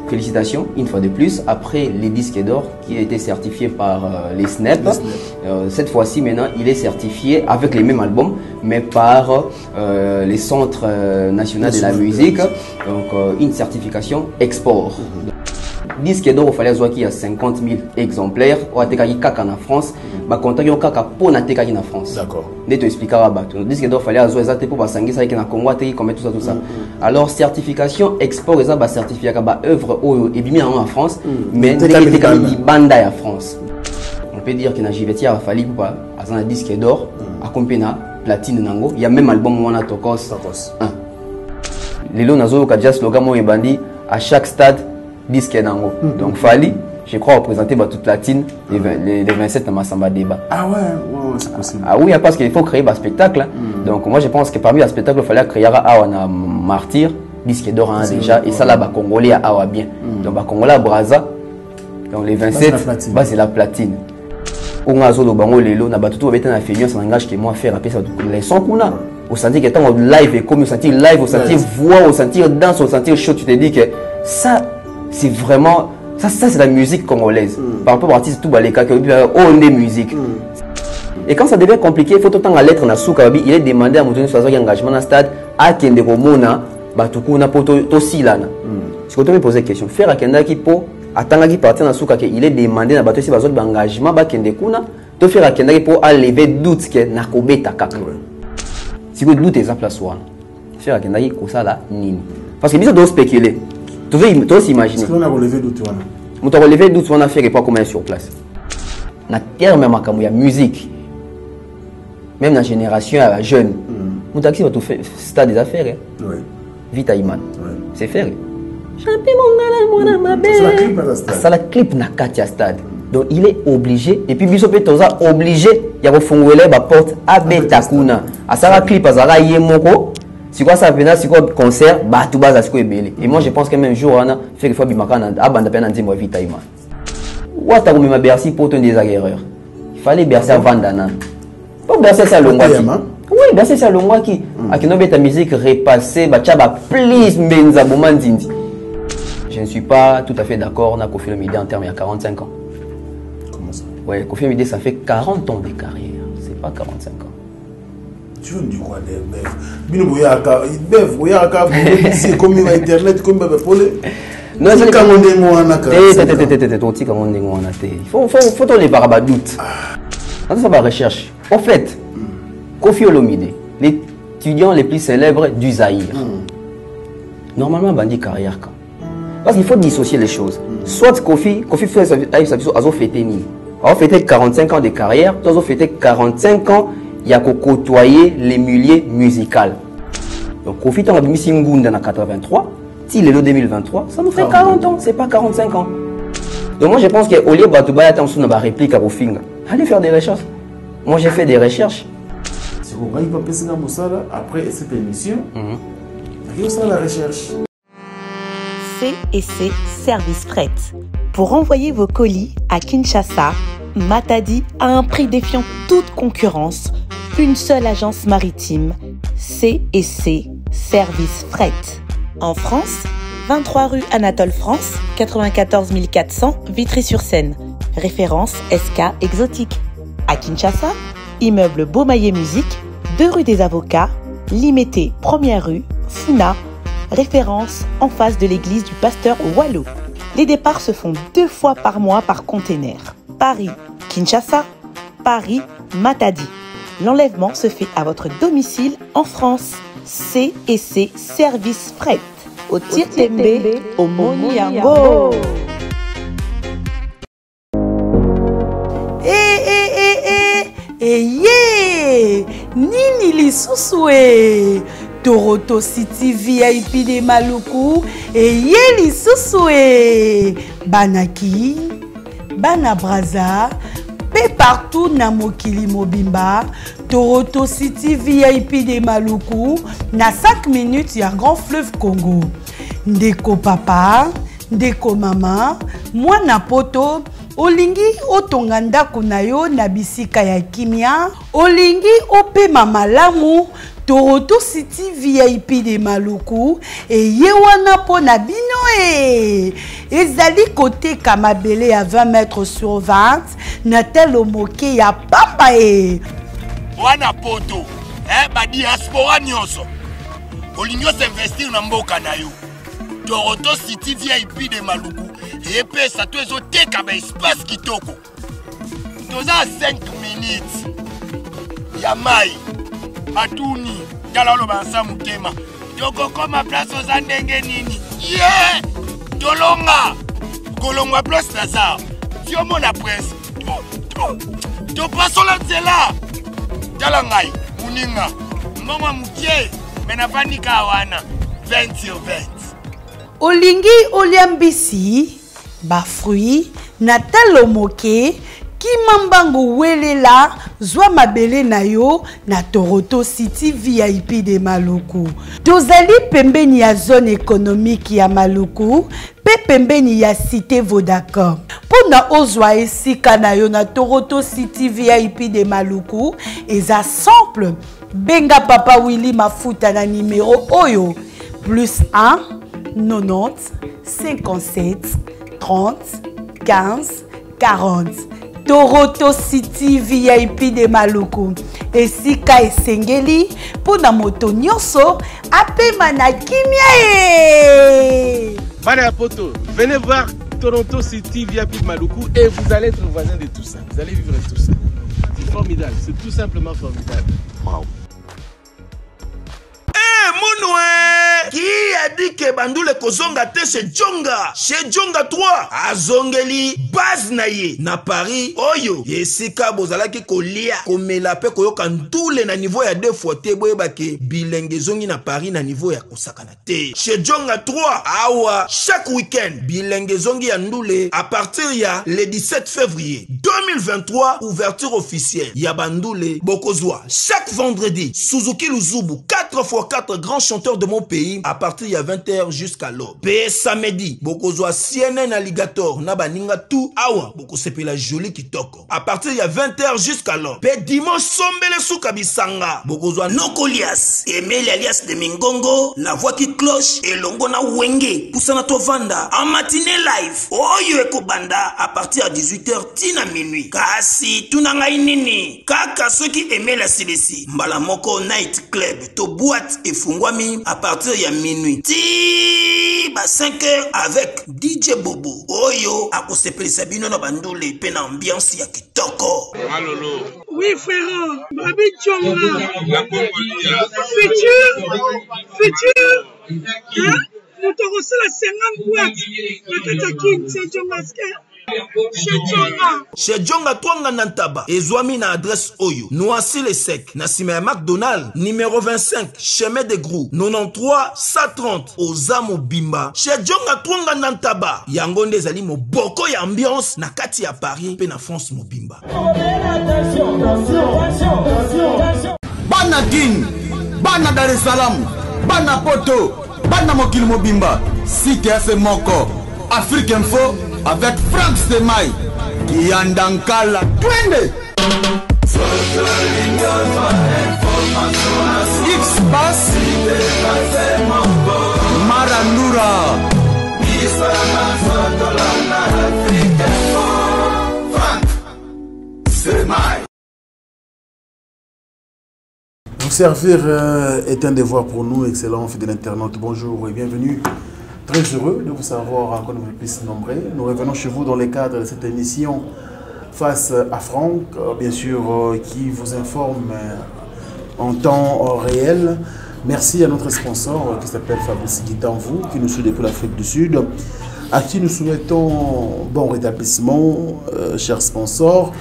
félicitations une fois de plus. Après les disques d'or qui a été certifié par les SNEP, cette fois-ci maintenant il est certifié avec les mêmes albums mais par les centres nationaux de la musique, donc une certification export. Disque d'or, il fallait qu'il y a 50 000 exemplaires. On a été en France. Ma contact est pour na tekaki en France. D'accord. Ne te expliquera pas. Disque d'or, il fallait avoir ça pour basangi ça na Congo, comme tout ça. Alors certification export, ça va certifier que œuvre et bien en France, mais tekaki banda en France. On peut dire que na Jivetti a fallu pour un disque d'or, accompagné platine nango. Il y a même album on a Tokos. Les lots nazo ka slogan mo ebandi à chaque stade disque nango. Donc Fali, je crois représenter toute la latine les 27 dans Massamba débat. Ah ouais, c'est possible. Ah oui, parce qu'il faut créer un spectacle. Donc moi je pense que parmi les spectacles, il fallait créer un martyr, disque d'or déjà, et ça là, Congolais a bien. Donc Congolais à Braza, donc les 27, c'est la platine. On a zolo bango lelo na batutu babeta na feignance ça n'engage que moi faire appeler ça les sons qu'on a. Au sentir que tant live et comme au sentir live, au sentir voix, au sentir danse, au sentir chaud, tu te dis que ça c'est vraiment ça c'est la musique congolaise. Par rapport aux artistes tout baleka qui on est musique. Et quand ça devient compliqué, il faut tout le temps à lettre na soukabi, il est demandé à mon soixante engagement dans stade à kende komona batuku na poto to silana. Si vous me posez question, faire à kenda qui po attendre qui partir dans souka il est demandé na bato si bazot engagement ba kende kuna to faire à kenda qui po à lever doute que na kobeta kaka. Si vous doutez ça place wana. Faire à kenda qui ko ça là nini. Parce que bizarre de spéculer. Tu veux s'imaginer. Est-ce qu'on a relevé doute wana? On t'a relevé doute wana faire pas comment sur place. Na terme makamu ya musique. Même dans la génération jeune. Mon taxi va tout faire stade des affaires. Oui. Vite Iman. C'est faire. Ça la clip na Katia stade. Donc il est obligé et puis biso petoza obligé ya refongoler ba porte abetakuna. Asara clip azara yemoko. Si quoi ça venait si quoi concert ba tout bas asko ebele. Et moi je pense que même jour on a fait une fois bimakana abanda pena ndimo Vite Iman. Wata ko mema Bercy pour ton désaguerreur. Il fallait Bercy vandana. Pas Bercy ça longwaki. Oui, Bercy ça longwaki. Akinobe ta musique repassée ba tchaba please menza bomandindi. Je ne suis pas tout à fait d'accord avec Koffi Olomide en termes il y a 45 ans. Comment ça? Oui, Koffi Olomide, ça fait 40 ans de carrière. C'est pas 45 ans. Tu veux me dire quoi, Bev? C'est comme Internet, comme Bebe. Non, c'est comme il faut les barabadoutes. Ça va recherche. En fait, Koffi Olomide, l'étudiant les plus célèbres du Zaïre. Normalement, bandit carrière quand. Parce qu'il faut dissocier les choses. Soit Koffi fait sa fêté ni. On fêté 45 ans de carrière, on a fêté 45 ans, il y a côtoyer les milieux musicaux. Donc Koffi t'en a mis Singunda en 83, s'il est le 2023, ça nous fait 40 ans, c'est pas 45 ans. Donc moi je pense qu'au lieu de Batouba attention à réplique à Kofinga, allez faire des recherches. Moi j'ai fait des recherches. Si vous voyez pas passer dans Moussala après cette émission, allez faire la recherche. C&C Service Fret. Pour envoyer vos colis à Kinshasa, Matadi a un prix défiant toute concurrence. Une seule agence maritime, C&C Service Fret. En France, 23 rue Anatole France, 94 400 Vitry-sur-Seine. Référence SK Exotique. À Kinshasa, immeuble Beaumaillé Musique, 2 rue des Avocats, Limité, 1er rue, Funa. Référence en face de l'église du pasteur Wallo. Les départs se font 2 fois par mois par container. Paris, Kinshasa, Paris, Matadi. L'enlèvement se fait à votre domicile en France. C&C Service Fret. Au Tietembe, au Moniango. Nini lisusu Toronto City VIP de Maluku yeli susu Banaki, Bana Braza, pe partout na mokili mobimba. Toronto City VIP de Maluku na 5 minutes ya Grand Fleuve Congo. Ndeko papa, ndeko mama, mwana poto, olingi otonga ndako na yo na bisika ya kimia, olingi opema malamu. Toronto City VIP de Maluku ye wana po na bino ezali côté Kamabele à 20 mètres sur 20 natel omoke ya pamba e wana poto ba diaspora nyonso olingo s'investir na mboka na yo Toronto City VIP de Maluku et pe ça to ezoteka ba espace kitoko toza 5 minutes ya mai atuni tala lo bansa mutema toko koma place oza ndenge nini yeah tolonga kolongwa place Lazare tiomo na presse to pasola nzela tala ngai muninga mbongo mukie menavanika wana 20 sur 20 olingi oliambisi ba fruit natal omoke Kimambango welela zwa mabele na yo na Toronto City VIP de Maluku. Tozali pembeni ya zone économique ya Maluku, pe pembeni ya cité Vodacom. Pona ozwa esika na yo na Toronto City VIP de Maluku, eza simple. Benga Papa Willy Mafuta na numéro oyo +1 90 57 30 15 40. Toronto City VIP de Maluku. Esika esengeli pona moto nyonso apema na kimia e. Bana poto, venez voir Toronto City VIP de Maluku et vous allez être voisin de tout ça. Vous allez vivre tout ça. C'est formidable, c'est tout simplement formidable. Wow. Mounoué qui a dit que Bandoule kozonga te chez Djonga 3 azongeli base naye na Paris oyo yesika bozalaki kolia komela pe koyoka ndule na niveau ya 2 fois te boyebake bilenge zongi na Paris na niveau ya kosakana te chez Djonga 3 awa chaque week-end bilenge zongi ya ndule à partir ya le 17 février 2023 ouverture officielle ya Bandoule bokozwa chaque vendredi Suzuki Luzubu 4x4 grands chanteurs de mon pays à partir de 20h jusqu'à l'aube. Pe samedi, bokozwa CNN Alligator na baninga tout awa boko sepela joli kitoko. À partir de 20h jusqu'à l'aube. Pe dimanche sombele souka bisanga. Bokozwa Nokolias, Emile alias de Mingongo, la voix qui cloche et longo na wenge poussana to vanda en matinée live. Oyo eko banda à partir de 18h tina minuit. Kasi tunanga inini. Kaka ceux qui aimaient la CBC. Mbala moko night club to boîte et fungwami à partir de minuit. Ti ba 5h avec DJ Bobo. Oyo akosepeli sabino na bandule pe na ambiance ya kitoko. Malolo. Oui frère, Babi Djonga. La Congolia. Futur. Hein? Nous te reçons la 50 boîtes. La Katakin, c'est Djongaske. Chez Djonga Twanga Nantaba, ezwami na adresse Oyo, Noisy le Sec, na sima McDonald, numéro 25, chemin de Grou, 93 130, Ozamo Bimba. Chez Djonga Twanga Nantaba, Yangonde zali mo boko ya ambiance na kati ya Paris, pe na France mo Bimba. Bana Guine, Bana Dar es Salaam, Bana Poto, Bana Mokil Mobimba, Cité FC Moko, Afrique Info, avec Frank Stemai, Yandankala, Twende! X-Bass, Marandura, Frank Stemai. Vous servir est un devoir pour nous, excellent fidèle internaute. Bonjour et bienvenue. Très heureux de vous avoir encore plus nombreux. Nous revenons chez vous dans le cadre de cette émission Face à Franck, bien sûr, qui vous informe en temps réel. Merci à notre sponsor qui s'appelle Fabrice Guitanvou, qui nous suit depuis l'Afrique du Sud, à qui nous souhaitons bon rétablissement, chers sponsors.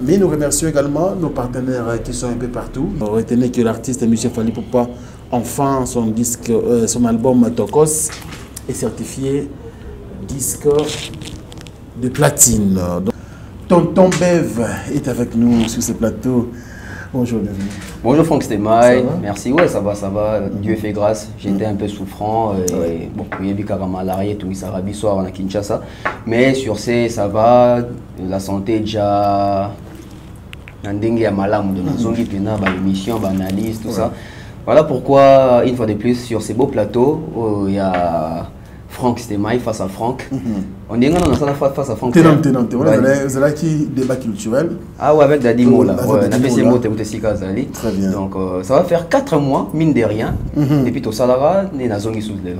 Mais nous remercions également nos partenaires qui sont un peu partout. Retenez que l'artiste M. Fally Poupa, enfin son disque, son album Tokos, est certifié disque de platine. Donc, Tonton Bev est avec nous sur ce plateau. Bonjour, bienvenue. Bonjour Franck Stemai, merci. Ouais, ça va. Dieu fait grâce. J'étais un peu souffrant. Et, bon, il y a eu malaria, tout ça, Rabi soir, on a Kinshasa. Mais sur ce, ça va. La santé est déjà. Nandenge ya malamu de la zone l'émission, analyse, tout ça. Voilà pourquoi, une fois de plus, sur ces beaux plateaux, il y a Franck Stemai face à Franck. On dit qu'on a face à Franck. Ténant. Vous avez qui débat culturel. Ah ouais, avec Dadi Mola. Ouais, on a fait ces mots, Zali. Très bien. Donc ça va faire 4 mois, mine de rien. Et puis tout ça là, on est dans zone sous le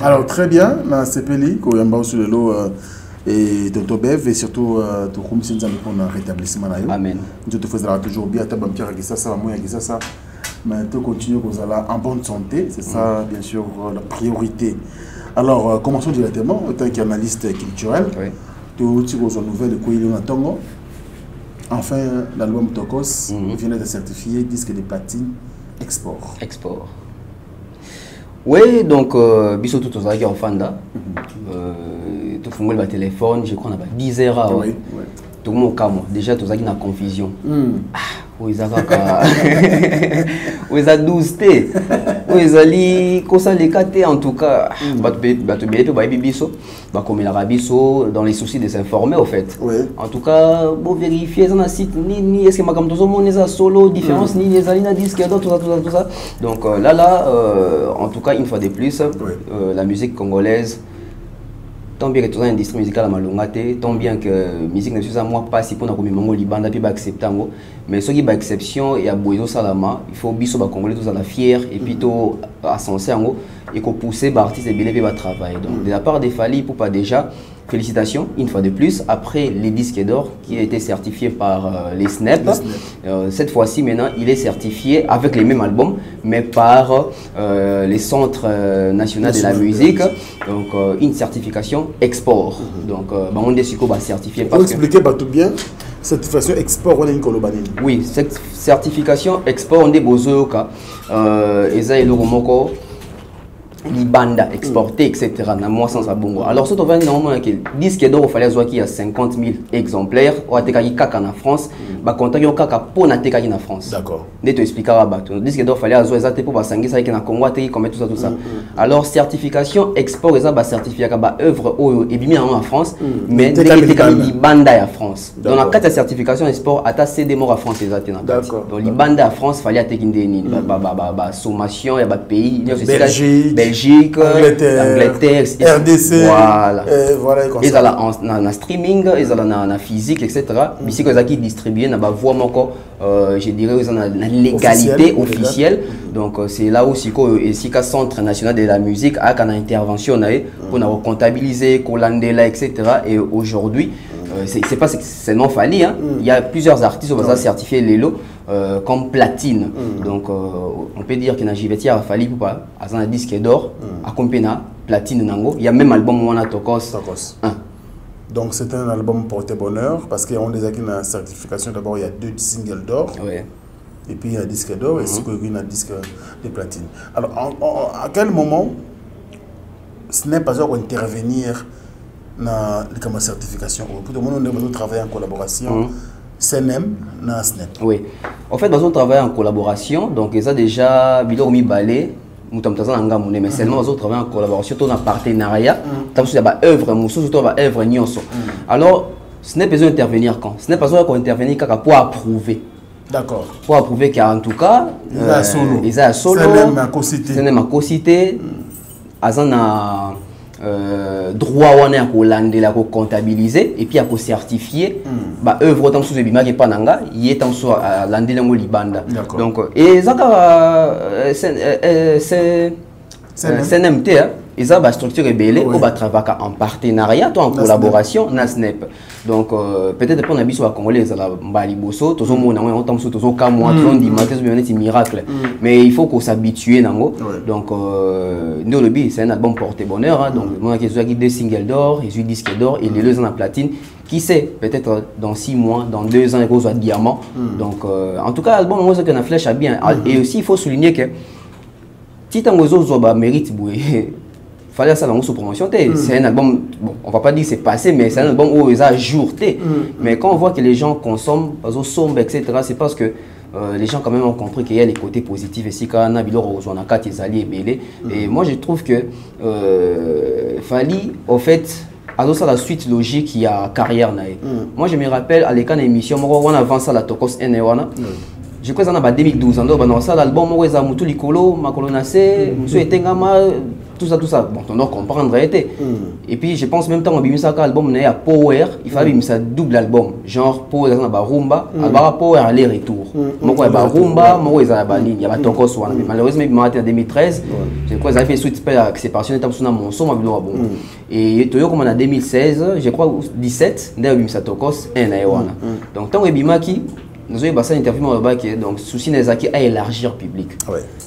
Alors très bien, dans CPLI, quand on est sur le lot et Tonto Bev et surtout tout comme si nous avons un rétablissement là. Amen. Nous te faisons toujours bien, tu as bien qui ça, moi qui ça. Mais tu continues en bonne santé, c'est ça bien sûr la priorité. Alors commençons directement, en tant qu'analyste culturel, tu as une nouvelle de Kouili Natongo. Enfin, l'album Tokos vient d'être certifié disque de platine export. Export. Oui, donc, biso tout aux agues en fanda. Tout le monde a téléphone, je crois qu'on a 10 heures. Oui. Tout le monde a déjà tous agues dans confusion. Oui, ils ont 12 T. Oui, ils ont comme les 4 en tout cas. Comme la rabiso dans les soucis de s'informer au fait. En tout cas, pour vérifier dans le site, ni est-ce que ma tout monde est solo, différence, ni les alina disques, tout ça. Donc là, en tout cas, une fois de plus, la musique congolaise. Tant bien que tu as une industrie musicale à Malongate, tant bien que la musique ne soit moi pas si pour nous commémorer Liban, puis accepter mais ce qui est exception et à Boiso Salama, il faut biso ba congolais tous à la fière et puis tout à sensé et qu'on pousse les artistes et bien va travailler. Donc de la part des Fali pour pas déjà félicitations une fois de plus après les disques d'or qui a été certifié par les SNEP. Cette fois-ci maintenant il est certifié avec les mêmes albums mais par les centres nationaux de la musique. Donc une certification export. Donc on est certifié parce que expliquer pas tout bien. Certification export on est une colobanine. Oui, cette certification export on est bozoka eza eloko Libanda exporté, etc. Moi sans abongo. Alors, ce que normalement disque d'or, il fallait qu'il y a 50 000 exemplaires. Ou à Tekaki Kaka en France, bah contact yo Kaka pour na Tekaki en France. D'accord. Ne te expliquera pas. Disque d'or, il fallait avoir exactement pour basangi ça qui na Congo Tekaki comme tout ça. Alors certification export, ça bah certifié bah œuvre au et bien en France, mais Tekaki Libanda à France. Dans la carte de certification export, à ta CD mort à France exactement. D'accord. Donc Libanda à France, fallait à Tekindeni bah sommation et bah pays. Belgique, Angleterre, RDC, voilà. Ils ont en streaming, ils ont en physique, etc. Mais si ils distribuent, ils ont voix encore, je dirais, ils ont la légalité officielle. Donc c'est là aussi que le Centre national de la musique a une intervention pour comptabiliser, collander, etc. Et aujourd'hui, c'est pas seulement Fali, hein. Il y a plusieurs artistes qui ont certifié les lots comme platine. Donc on peut dire que na Jivetia a Fali pour pas un disque d'or à Compena platine nango. Il y a même album Wana Tokos. Donc c'est un album porté bonheur parce qu'on les a une certification. D'abord il y a 2 singles d'or. Et puis il y a un disque d'or et c'est qu'il y a un disque de platine. Alors à quel moment ce n'est pas genre intervenir dans la certification? Pour tout le monde, nous travaillons en collaboration. CNM, na SNEP. Oui. En fait, nous travaillons en collaboration. Donc, ils ont déjà Bilormi Balé, nous sommes en mais seulement nous travaillons en collaboration, tout en partenariat. Nous avons des œuvres, nous avons des œuvres Nyonso. Alors, ce n'est pas besoin d'intervenir quand? Ce n'est pas besoin d'intervenir pour approuver. D'accord. Pour approuver qu'en tout cas, ils ont solo. CNM a co-cité. Droit à comptabiliser et puis à certifier bah œuvre autant sous bima qui pananga il est en soi à l'andelango libanda. Donc et ça c'est CNMT ils ont une structure rebelle ou travailler en partenariat en collaboration na SNEP. Donc peut-être pour nabiso à congolais ça la mbali bosso tous on on tombe sur tous au cas moi tout dit matin c'est miracle mais il faut qu'on s'habitue nango. Donc nous le but c'est un album porté bonheur donc moi qui ai 2 singles d'or et 8 disques d'or et les 2 ans en platine qui sait peut-être dans 6 mois dans 2 ans il faut diamant. Donc en tout cas album moi c'est que na flèche a bien et aussi il faut souligner que Titango Zoba mérite boué. Fallait ça dans sous promotion. C'est un album, bon, on va pas dire que c'est passé, mais c'est un album où ils ont ajouté. Mais quand on voit que les gens consomment, sombre, etc., c'est parce que les gens quand même ont compris qu'il y a les côtés positifs. Et si quand on a et moi je trouve que Fali, au fait, alors ça la suite logique il y a carrière. Moi je me rappelle à l'écran d'émission, on avance à la Tokos N1. Je crois que c'est en 2012. On a ça l'album où ils ont mutu likolo, makolo nase, musu etengama. tout ça. Bon, on doit comprendre été. Et puis je pense même temps on bimisa ka album na ya Power, il fallait bimisa double album, genre Power na ba rumba, album Power aller-retour. Moko ba rumba, moko eza ba ligne, ya ba tokos wana. Malheureusement il m'a arrêté en 2013. Je crois qu'ils avaient fait suite c'est passionné tant sur mon son ma bilo bon. Et toyo comme en 2016, je crois 17, nda bimisa tokos un na wana. Donc tant bimaki nous avons passé une interview donc souci Nezaki à élargir public.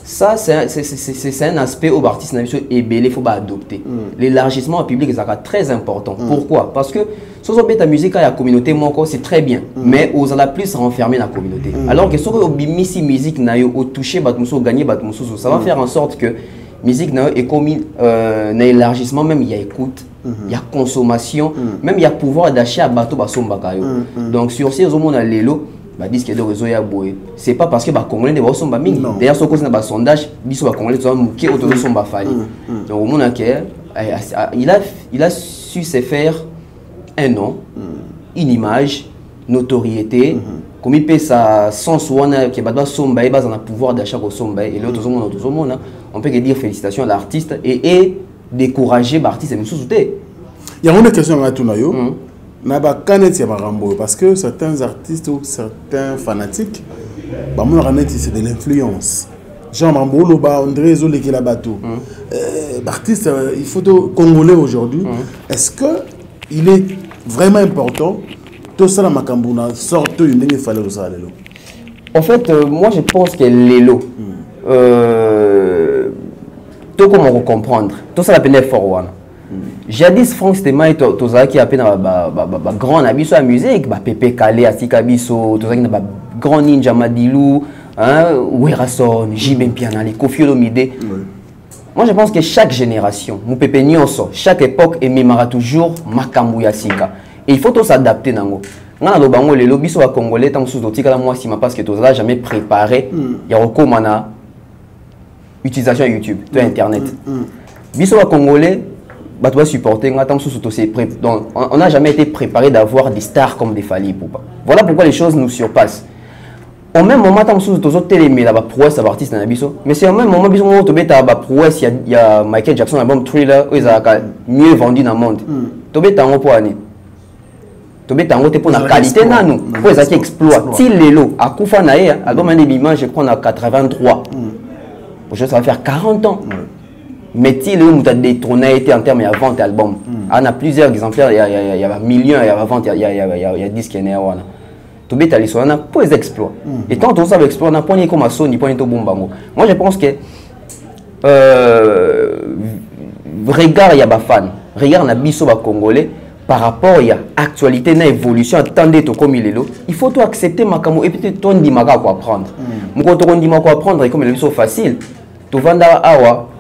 Ça c'est un aspect où l'artiste et belé faut adopter. L'élargissement au public est très important. Pourquoi? Parce que si on fait ta musique à la communauté c'est très bien, mais on a plus renfermer la communauté. Alors que si on bimisi musique nayo au toucher batmuso gagner batmuso ça va faire en sorte que musique nayo est comme un élargissement, même il y a écoute. Il y a consommation, même il y a pouvoir d'achat à bateau basombakayo. Donc sur ces hommes on a l'élo bah disque de réseau ya boy c'est pas parce que ba congolais ne ba somba mingi d'ailleurs ce cause na ba sondage biso ba congolais to muké autour de somba fali donc au monde il a su se faire un nom une image notoriété comme il peut ça sens wana que ba doit somba et ba na pouvoir d'achat ko somba et l'autre monde on peut que dire félicitations à l'artiste et décourager l'artiste même sous-souté. Il y a une question à tout nayo. Parce que certains artistes ou certains fanatiques, c'est de l'influence. Jean Mambolo, André Zolé qui est là-bas tout. L'artiste, il faut congolais aujourd'hui. Est-ce qu'il est vraiment important tout ça dans Makambuna sorte une ligne fallait en fait, moi je pense que l'élo, tout comme on comprendre, tout ça la peine fort one. Jadis Franck Stemai tozaki à peine grand abisso à musique Pepe Kale Asika biso tozaki na grand ninja Madilou hein Werason Jibem Pianali Kofi Olomide. Moi je pense que chaque génération mon Pepe nyonso chaque époque émemara toujours makambu ya sika et il faut tous s'adapter nango ngana lo bango lelo biso ba congolais tant sous dotika la moi sima parce que tozala jamais préparé ya rekomana utilisation YouTube de internet biso ba congolais bah, tu vas supporter, donc on n'a jamais été préparé d'avoir des stars comme des Fally Ipupa. Voilà pourquoi les choses nous surpassent. Au même moment, il y a prouesse à artiste mais c'est au même moment il y a Michael Jackson album Thriller où il a mieux vendu dans le monde. Tu as pour la qualité pour les exploits. Tilelo à Koufa Nae album je crois en 83. Ça va faire 40 ans. Mais il a détourné en termes de vente d'albums. On a plusieurs exemplaires, il y a millions, il y a vente, il y a 10 qui est né. Tout bête, on a pas des exploits. Et tant qu'on sait l'exploit, on a pas comme Sony, pas tout bombango. Moi je pense que regarde il y a des fans, regarde na biso ba congolais par rapport à l'actualité, à l'évolution, attendez tout comme il est là. Il faut tout accepter makamo et puis tout dit maka quoi apprendre. Mon quand on dit maka apprendre comme il est facile. Tu vanda awa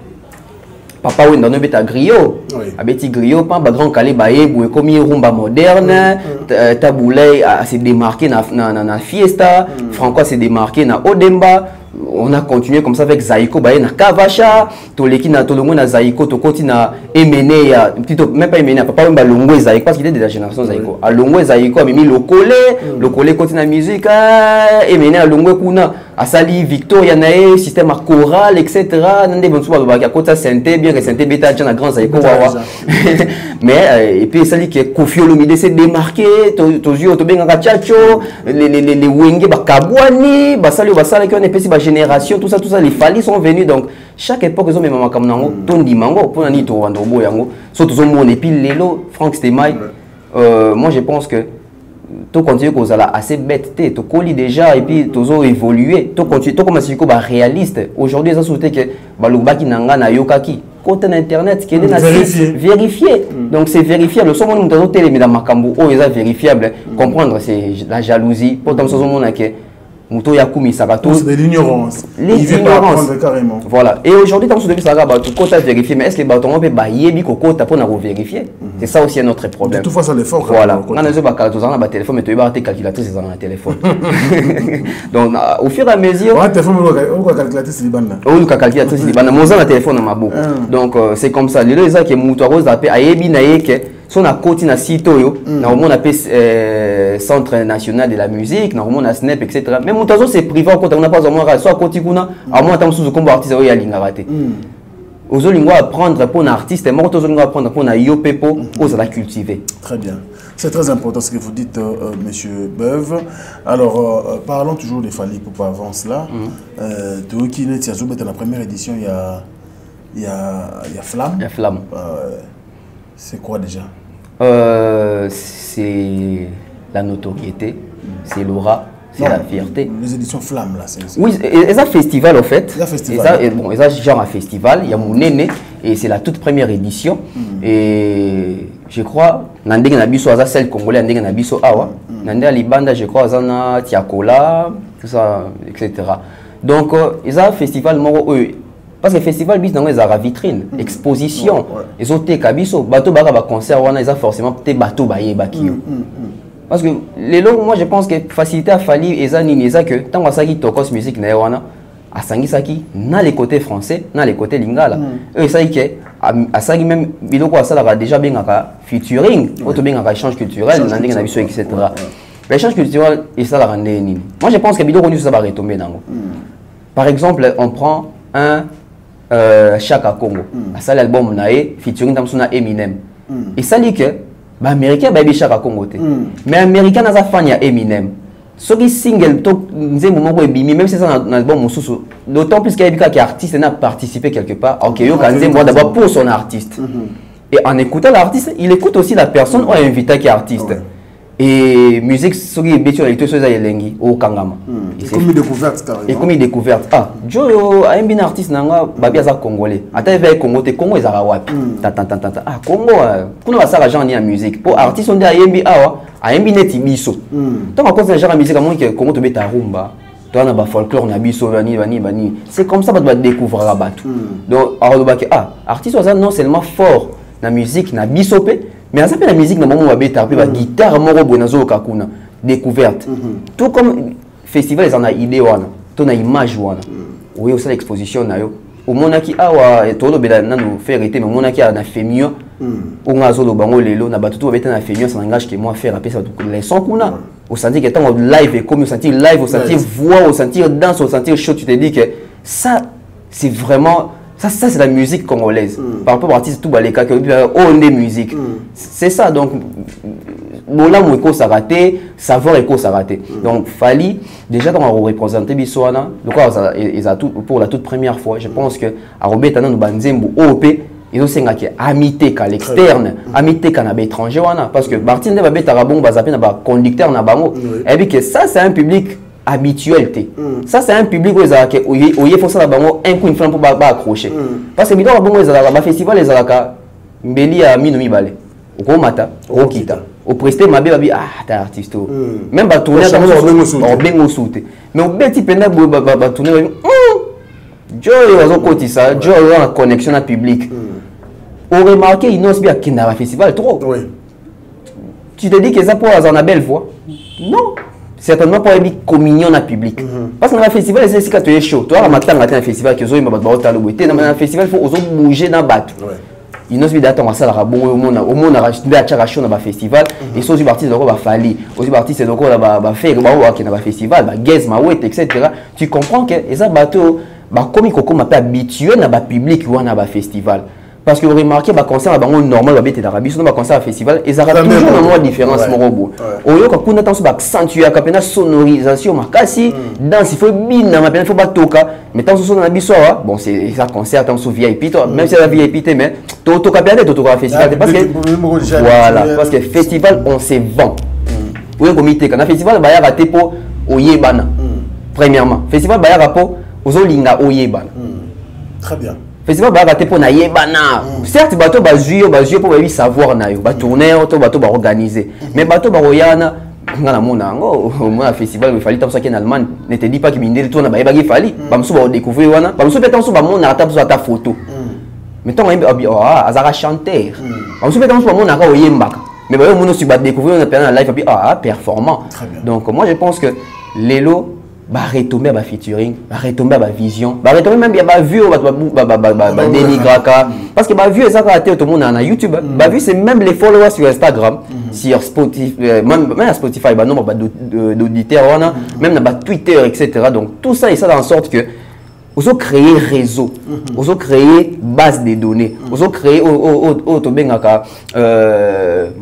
papa oui dans nos bêta griot abeti griot pas grand calé baé boué comme rumba moderne taboulay s'est démarqué na fiesta Franco s'est démarqué na Odemba. On a continué comme ça avec Zaiko baé na Kavacha toleki na tolongo na Zaiko to continue Emene ya plutôt même pas Emene papa oui balongo Zaiko parce qu'il est de la génération Zaiko a longo Zaiko a mis le collé continue la musique Emene a longo kuna a sali Victoria nae système à choral etc nande bon souvent ba kota santé bien que santé beta na grand Zaiko wawa mais et puis sali que Kofi Olomide s'est démarqué to yeux to benga chacho les wenge ba kabwani ba sali qui on est petit génération tout ça les Fally sont venus donc chaque époque ils ont même comme nango tondi mango pour nani to wandobo yango so to mon et puis lelo Franck Stemai moi je pense que tout continue que ça assez bête to colis déjà et puis to évoluer to continue to comme si ko ba réaliste aujourd'hui ça souhaité que baluba ki nanga na yokaki côté internet qui est vérifié donc c'est vérifiable le son monde to télé mais dans makambo oh ils a vérifiable comprendre c'est la jalousie pourtant ce monde que c'est de l'ignorance. L'ignorance. Voilà. Et aujourd'hui, dans ce début, ça va côté vérifier. Mais est-ce que les bâtons peuvent bailler côté pour nous vérifier? C'est ça aussi notre problème. De toute façon, l'effort. Voilà. On a un téléphone, mais tu as calculatrice dans un téléphone. Donc, au fur et à mesure. Ouais, téléphone, on va calculatrice libana. On va calculatrice libana. Mon un téléphone dans ma bouche. Donc, c'est comme ça. Les gens qui montent à rose d'appel à Ebinaye si on a côté na site on appelle Centre national de la musique on a Snap etc mais mon c'est privé on n'a pas au moins soit côté kuna à moins tant sous comme artiste ya linga raté aux lingo apprendre pour un artiste, mais aux lingo apprendre pour un yopepo, aux la cultiver. Très bien. C'est très important ce que vous dites, monsieur Beuve. Alors, parlons toujours des Fally Ipupa avant cela. Qui dans la première édition, il y a Flamme. Il y a Flamme. C'est quoi déjà? C'est la notoriété, c'est l'aura, c'est la fierté. Les éditions Flamme, là. Oui, et un festival, en fait. Il y a un festival. Bon, il y a genre un festival, il y a mon aîné, et c'est la toute première édition. Et je crois, Nandé Nabiso, celle congolais, Nandé Nabiso Awa, Nandé Alibanda, je crois, Zana Tiakola, tout ça, etc. Donc, il y a un festival, parce que le festival, il y a une vitrine, exposition, ils ont des cabisso, bateau baka concert, ils ont forcément des bateaux baillés bakio. Parce que les lots, moi je pense que facilité à Fally et ça ni que tant que ça qui tokos musique na wana à sangi saki na les côtés français, na les côtés lingala. Eux ça que à ça même biloko ça là déjà bien à featuring, auto bien à échange culturel, na ndenge na biso etc. L'échange culturel et ça la rendre nini. Moi je pense que biloko nous ça va retomber dans. Par exemple, on prend un Chaka Congo. À ça l'album nae featuring dans son Eminem. Et ça dit que bah américain bah Chaka Congo te. Mais américain n'a pas fan ya Eminem. Ce qui single to nzembo moko ebimi même si ça dans l'album mususu d'autant plus qu'il y a artiste n'a participé quelque part. OK, yo kan nzembo d'abord pour son artiste. Et en écoutant l'artiste, il écoute aussi la personne ou invité qui est artiste. Et musique ce qui est bétio avec tout ça elengi au Kangama. Et comme une découverte carrément. Et comme une découverte. Ah, Joe a un artiste nanga babia congolais. Attends vers Congo te Congo ils wapi. Ah Congo kuna basala genre ni en musique. Pour artiste on dit ayembi awa, ayembi neti biso. Tant qu'on cause genre en musique à moins que Congo te beta rumba. Toi na ba folklore na biso bani. C'est comme ça que tu vas découvrir à batu. Donc artiste non seulement fort na musique na bisopé. Mais ça fait la musique dans le moment où on a guitare, on a découverte. Tout comme festival, ils ont une idée, ils ont une image. Oui, aussi l'exposition. Au moment où on a fait arrêter, mais au moment où on a fait mieux, on a fait mieux, on a fait mieux, ça n'engage que moi faire les sons. Au sentir que tant live est comme au sentir live, au sentir voix, au sentir danse, au sentir show, tu te dis que ça, c'est vraiment... Ça c'est la musique congolaise. Par rapport aux artistes, tout les cas, on est musique. C'est ça, donc, Mola Moueko s'est raté, savoir Eko s'est raté. Donc, Fally, déjà, quand on représente Bissouana, pour la toute première fois, je pense que à Robert Tanan Banzembo, OP, ils ont signé amité qu'à l'externe, amité qu'à l'étranger, parce que Martin Debabé Tarabon, Bazapé, n'a conducteur, n'a pas et puis que ça, c'est un public habituel. Ça c'est un public où il faut ça un coup une femme pour accrocher. Parce que bidon bon les festival les alaka mbeli à minumi balé. Au mata, au kita. Au presté ma baby t'es artiste. Même ba tourner dans bengo soute. Mais au petit pena ba tourner Joy wazo koti ça, Joy a connexion à public. On remarqué il n'ose bien qu'il n'a pas festival trop. Tu te dis que ça pour avoir une belle voix. Non. Certainement pour une communion dans le public. Parce que dans le festival, c'est quand tu es chaud. Toi, dans un festival, tu as un festival, il faut bouger dans le bateau. Il y a des gens qui ont un festival. Et ceux qui partent dans le Fally, ceux qui partent dans le festival, etc. Tu comprends que les bateaux, comme ils sont habitués dans le public ou dans le festival. Parce que vous remarquez, les concerts normal, les concerts festival, ils ont toujours une différence. Au lieu qu'on a accentué la sonorisation, danse, il faut bien, il faut pas toquer. Mais tant que ce soit bon, c'est un concert, tant que VIP, même si c'est la VIP, mais tu as festival. Voilà, parce que festival, on se vend. Oui, comité, quand un festival, il y a raté pour Oyebana. Premièrement, festival, il y a rapport aux Olinga Oyebana. Très bien. Festival ba raté pour na yebana. Certes bateau ba jouer pour savoir na yo, ba tourner auto bateau ba organiser. Mais bateau ba royana ngana mona ngo moi festival il fallait tant en Allemagne, ne te dis pas que mindel tourna ba yeba fallait. Ba mso ba découvrir wana, ba mso peut-être ba mona ata pour ta photo. Mais tant azara chanteur. Ba mso peut-être ba mona ka oyembaka. Mais ba yo mona si ba découvrir on a live performant. Donc moi je pense que Lelo va retomber à featuring, va retomber à vision, va retomber même bien vu dénigraka parce que vu ça a été tout le monde na YouTube, vu c'est même les followers sur Instagram, sur Spotify, même à Spotify, nombre d'auditeurs même dans Twitter etc. Donc tout ça et ça en sorte que Ozo créer réseau, ozo créer base de données, ozo créer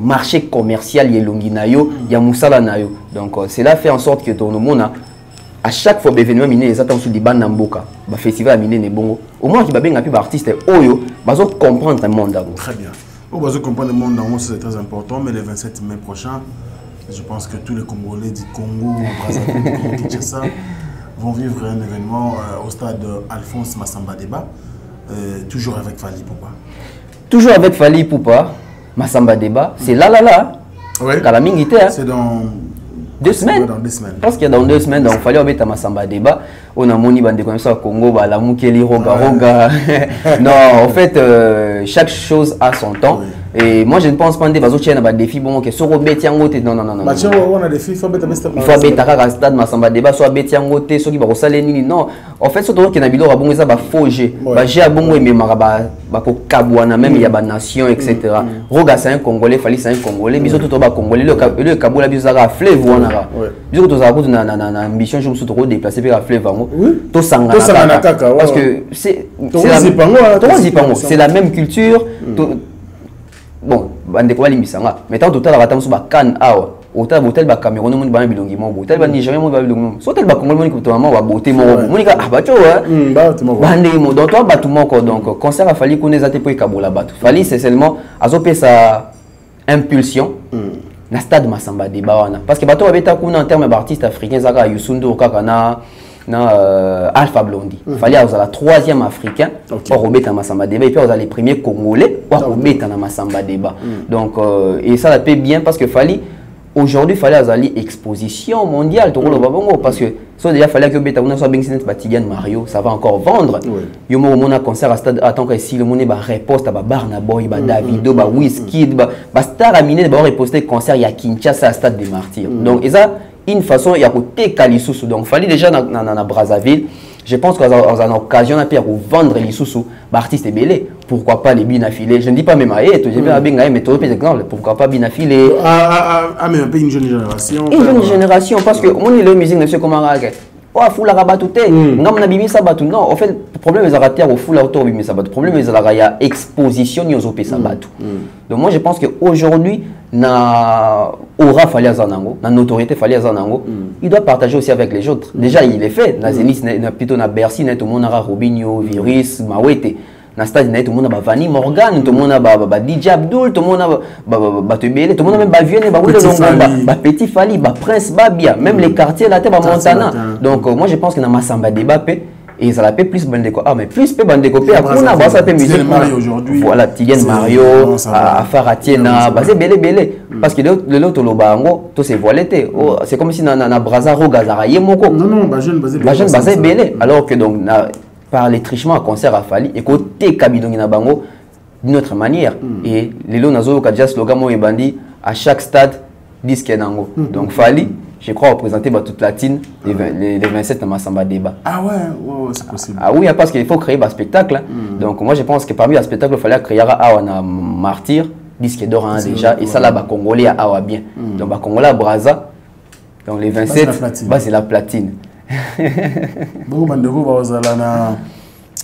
marché commercial yelongi nayo, ya musala nayo. Donc cela fait en sorte que tout le monde à chaque fois l'événement miné les attentes sur des bandes n'amboka, ba festival miné ne bongo. Au moins qui ba benga pi ba artiste oyo, bazo comprendre le monde d'abord. Très bien. On va comprendre le monde d'abord, c'est très important, mais le 27 mai prochain, je pense que tous les Congolais du Congo, Brazzaville, du Congo Kinshasa vont vivre un événement au stade Alphonse Massamba Débat, toujours avec Fally Ipupa. Toujours avec Fally Ipupa, Massamba Débat, c'est là. Oui. C'est dans 2 semaines. Dans 2 semaines. Parce qu'il y a dans 2 semaines, donc il fallait mettre Massamba Débat. On a moni bande comme ça au Congo, la Mukeli, Roga. Non, en fait, chaque chose a son temps. Oui. Et moi je ne pense pas que les autres défi bon que sur Robert Yangote non. On a des défis, il faut mettre à stade Massamba Débat soit Robert Yangote ceux qui va saler non. En fait surtout que na bilo ra bon ça va forger. Ba j'ai bon mais ba ko kabwana même il y a ba nation etc. Roga c'est un Congolais, Fally c'est un Congolais, biso tout ba Congolais le Kabola biso za fleuve wana. Biso to za ko na ambition je me suis trop déplacer vers la fleuve wango. To sangana parce que c'est la même culture. Bon, bande ko limbisanga mais tant total la sur ba kan awa hôtel ba Cameroun mon ba bilongi mo hôtel ba Nigeria mo ba bilongi so hôtel ba Congo mo ko ma wa beauté mo monika abacho bande mo donc toi batu moko donc concert a Fally connaître te pour kabola batu Fally c'est seulement azopé sa impulsion na stade Massamba Débat wana parce que bato babeta kuna en termes d'artistes africains zaka Youssou kaka na Alpha Blondy. Fally a la 3e africain pour Robert Massamba Débat et puis les premiers Congolais pour Robert Massamba Débat. Donc et ça paie bien parce que Fally aujourd'hui Fally a une exposition mondiale parce que ça déjà Fally que Beta on soit bien Tidiane Mario ça va encore vendre. Yo mo mona concert à stade attends que si le monde ba reposte ba Barna Boy ba Davido ba Wizkid ba star aminé ba reposter concert ya Kinshasa à stade des Martyrs. Donc et ça une façon il y a côté Kalissousou donc Fally déjà dans Brazzaville je pense qu'on a une occasion à faire vendre les sous artistes belé pourquoi pas les bines affilés je ne dis pas même à tu bien mais pourquoi pas bien affilés mais un peu une jeune génération parce que mon le musique monsieur comment oh foula rabatouté ngam na bimi sabatu non en fait le problème est arrêter au foula auto bimi sabatu le problème est il y a exposition ni aux sabatu donc moi je pense que aujourd'hui na aura Fally Azanango na notoriété Fally Azanango il doit partager aussi avec les autres déjà il est fait na Zénith plutôt na Bercy na tout le monde a Robinho Virus Mawete na stade na tout le monde a Vanny Morgan tout le monde a DJ Abdul tout le monde a Tebele tout le monde même ba Vienne ba Petit Fally ba Prince Babia même les quartiers là ba Montana donc moi je pense que na Massamba Débat et ça la paie plus bandeko mais plus peu bandeko pe akuna ba ça paie musique aujourd'hui voilà Tidiane Mario Faratiena ba c'est belé parce que le loto lo bango to c'est voilété c'est comme si na Brazza Rogazara yemoko non ba jeune basé belé alors que donc par les trichements à concert à Fally et côté kabidongi na bango d'une autre manière et les lo nazo ka déjà slogan mo ebandi à chaque stade disque nango donc Fally je crois représenter toute latine les 27 à Massamba Débat. Ah ouais, c'est possible. Ah oui, parce qu'il faut créer un spectacle. Donc moi je pense que parmi les spectacles, il fallait créer un martyr, disque d'or déjà, et ça là, bah Congolais à Awa bien. Donc bah Congolais à Brazza, donc les 27, bah c'est la platine. Bon, bandeko,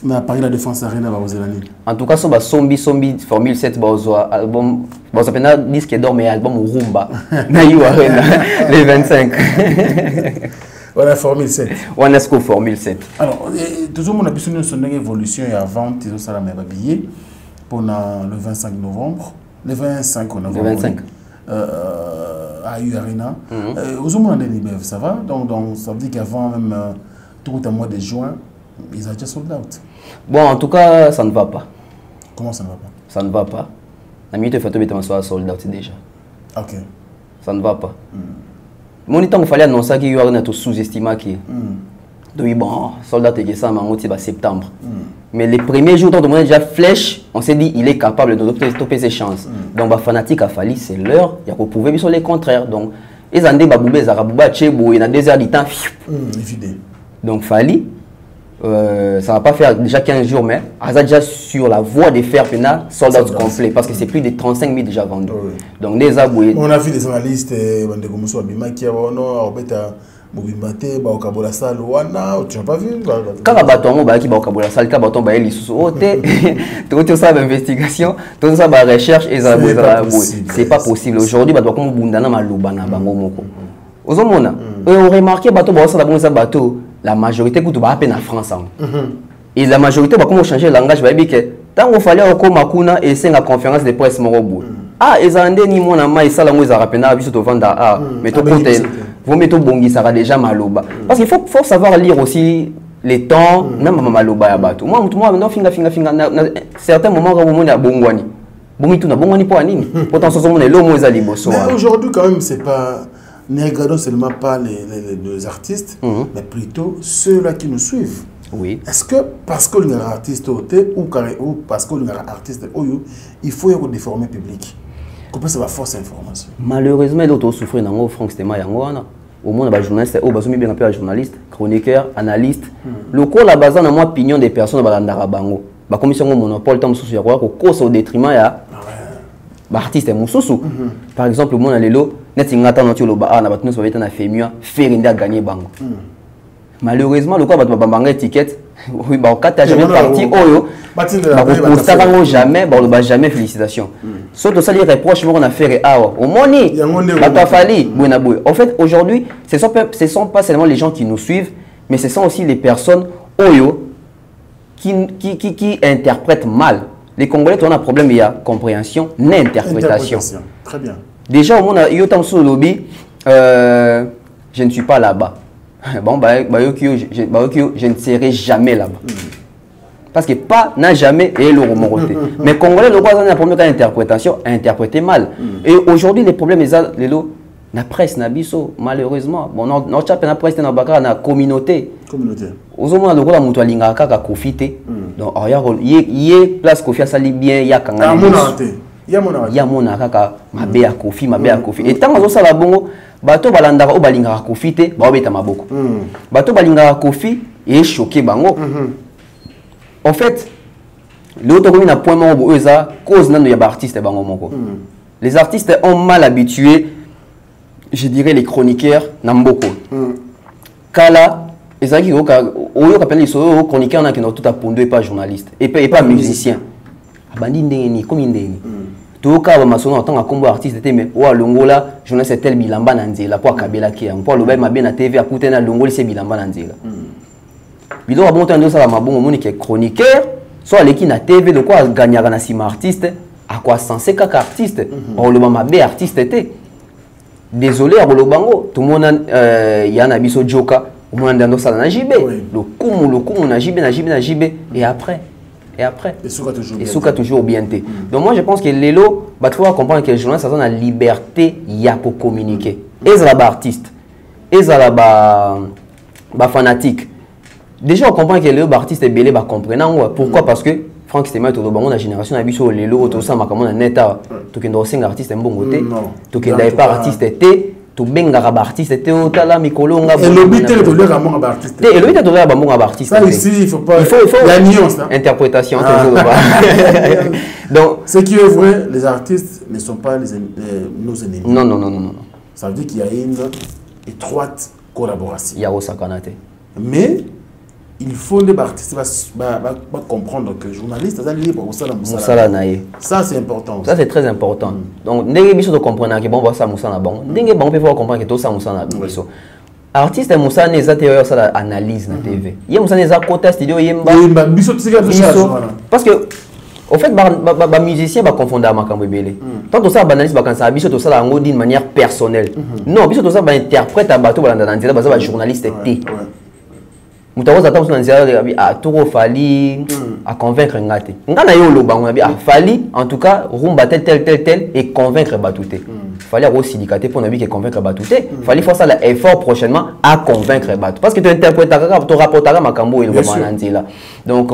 na Paris la Défense Arena va oser l'année. En tout cas, so ba Sombi Formule 7 ba ozoa album ba ça pena disque d'or mais album Rumba na You Arena les 25. Voilà Formule 7. On est qu'au Formule 7. Alors toujours mon ambition de son évolution et avant tout ça la même billet pour le 25 novembre, le 25 novembre. Le 25. À You Arena. Aux hommes ça va donc ça veut dire qu'avant même tout le mois de juin ils ont déjà sold out. Bon, en tout cas, ça ne va pas. Comment ça ne va pas? Ça ne va pas. La minute fait tomber soit sold out déjà. Ok. Ça ne va pas. Mon temps il fallait annoncer qu'il y aurait un sous-estimé qui. Donc bon, sold out et ça m'a motivé en septembre. Mais les premiers jours, tout le monde déjà flèche, on s'est dit il est capable de stopper ses chances. Donc bah fanatique a fallu, c'est l'heure. Il y a qu'on pouvait mais sur les contraires. Donc ils ont dit baboubé zarabouba tchebo, il y a 2 heures du temps. Donc fallait. Ça va pas faire déjà 15 jours, mais Aza déjà sur la voie de faire pénal, sold out complet, parce que c'est plus de 35 000 déjà vendus. Donc, on a vu des analystes, Mobimbate, Baokabola Sal, Wana, tu n'as pas vu? Quand la bâton, qui Baokabola Sal, quand bâton, il sous côté, tout ça d'investigation, tout ça de recherche, et ça c'est pas possible. Aujourd'hui, bateau comme Bundana Malubana, Bango Moko. Aux hommes, on remarqué bateau, bateau, la majorité coûte à peine en France. Et la majorité va comment changer le langage, va dire que tant qu'il fallait encore Makuna et c'est la conférence de presse Morobo. Ah, ils ont dit mon ama et ça la mouise à rappeler, puis surtout vendre ah, mais tout côté. Vous mettez bongi, ça va déjà maloba. Parce qu'il faut savoir lire aussi les temps, non maloba ya bato. Moi, non finga. Certains moments quand on est à bongwani, bongi tout na bongwani pour anime. Pourtant, ce sont les lots moisa liboso. Mais aujourd'hui, quand même, c'est pas. Ne regardons seulement pas les artistes, mais plutôt ceux-là qui nous suivent. Oui. Est-ce que parce que l'on est artiste ou parce que l'on est artiste, il faut y déformer le public? Comment ça va forcer l'information? Malheureusement, d'autres souffrent dans le Franck Stema Yangoana. Au monde, les journalistes, ils bien appelés journalistes, chroniqueurs, analystes. Le cours, la base, on a moins opinion des personnes dans la bango. La commission de monopole, tant de cause au détriment ya artiste mususu. Par exemple, le monde a l'élo, net ingata non tu le ba na batunu soyeta na femia, faire inda gagner bango. Malheureusement, le quoi va banga étiquette. Oui, bah quand tu jamais parti, oyo, bah jamais, bah jamais félicitations. Surtout ça les reproches qu'on a fait au moni, bah fallu, en fait, aujourd'hui, ce sont pas seulement les gens qui nous suivent, mais ce sont aussi les personnes oyo qui interprètent mal. Les Congolais, on a un problème, il y a compréhension, n'interprétation. Très bien. Déjà, au monde, il y a sur le lobby, je ne suis pas là-bas. Bon, je ne serai jamais là-bas. Parce que pas n'a jamais et le remoroté. Mais Congolais, le un problème d'interprétation, interprété mal. Et aujourd'hui, les problèmes, la presse, malheureusement, bon, la presse, la communauté. Aux hommes, le rôle de la kaka profiter. Donc, il y a place Kofi Asali bien, il y a quand même. Il y a mon kaka, ma béa Kofi. Et tant que ça la bongo, bato balandara o balingara Kofi te, ba obeta maboko. Bato balingara Kofi et choqué bango. En fait, l'autre commune a point mort eza cause nan ya artiste bango moko. Les artistes ont mal habitué, je dirais les chroniqueurs namboko. Kala ezaki oka oyo kapeli so chroniqueur na kino tout a pondé pas journaliste et pas musicien. Abandi ndeni comme ndeni. Tout cas, je suis un artiste, mais Longola, je ne sais tel bilamba nanzela pour Kabela qui pour le bail ma bien à TV à côté na Longola c'est bilamba nanzela. Bilo a monté un ça ma bon moni qui est chroniqueur, soit les qui na TV de quoi gagner na sima artiste, à quoi censé kaka artiste, or le ma bé artiste était. Désolé à Bolobango, tout le monde y a un abisso joka, au moins dans ça na JB, le coup na JB et après. Et Souka toujours bien. Donc moi je pense que les lots, il faut comprendre que les journalistes ont la liberté pour communiquer. Et les artistes, et les fanatiques. Déjà on comprend que les artistes sont belés, comprennent. Pourquoi? Parce que Franck Stema est au la génération a vu sur les lots, tout ça, ma neta, tout qui est artiste un bon côté, tout qui n'est pas artiste était. Tu benga artiste et au tala mikolonga et le but est de donner un bon artiste et le but est de donner un bon artiste ça ici il faut la nuance interprétation donc ce qui est vrai, les artistes ne sont pas nos ennemis. Non. Ça veut dire qu'il y a une étroite collaboration. Il y a aussi Kanate. Mais il faut que les artistes comprendre que les journalistes sont libres pour ça. Ça c'est important. Ça c'est très important. Donc, les gens doivent comprendre que bon, ça Moussana bon. Les gens peuvent comprendre que tout ça Moussana bon. Artiste Moussana les théories ça analyse na TV. Il y a Moussana les côté studio yemba. Parce que au fait les musiciens va confondre makambo belé. Tant que ça banalise ba kansa biso to ça la d'une manière personnelle. Non, biso to ça ba interprète à bateau balanda nzela ba journaliste té. Mutawaza attend sur à tout fali à convaincre ngate. Ngana yo lo bango a fali en tout cas rumba tel et convaincre batouté. Fallait aussi syndicaté pour nabi que convaincre batouté. Fallait faire ça l'effort prochainement à convaincre batou parce que tu interpréteras tu rapporteras makambo et le bananzela. Donc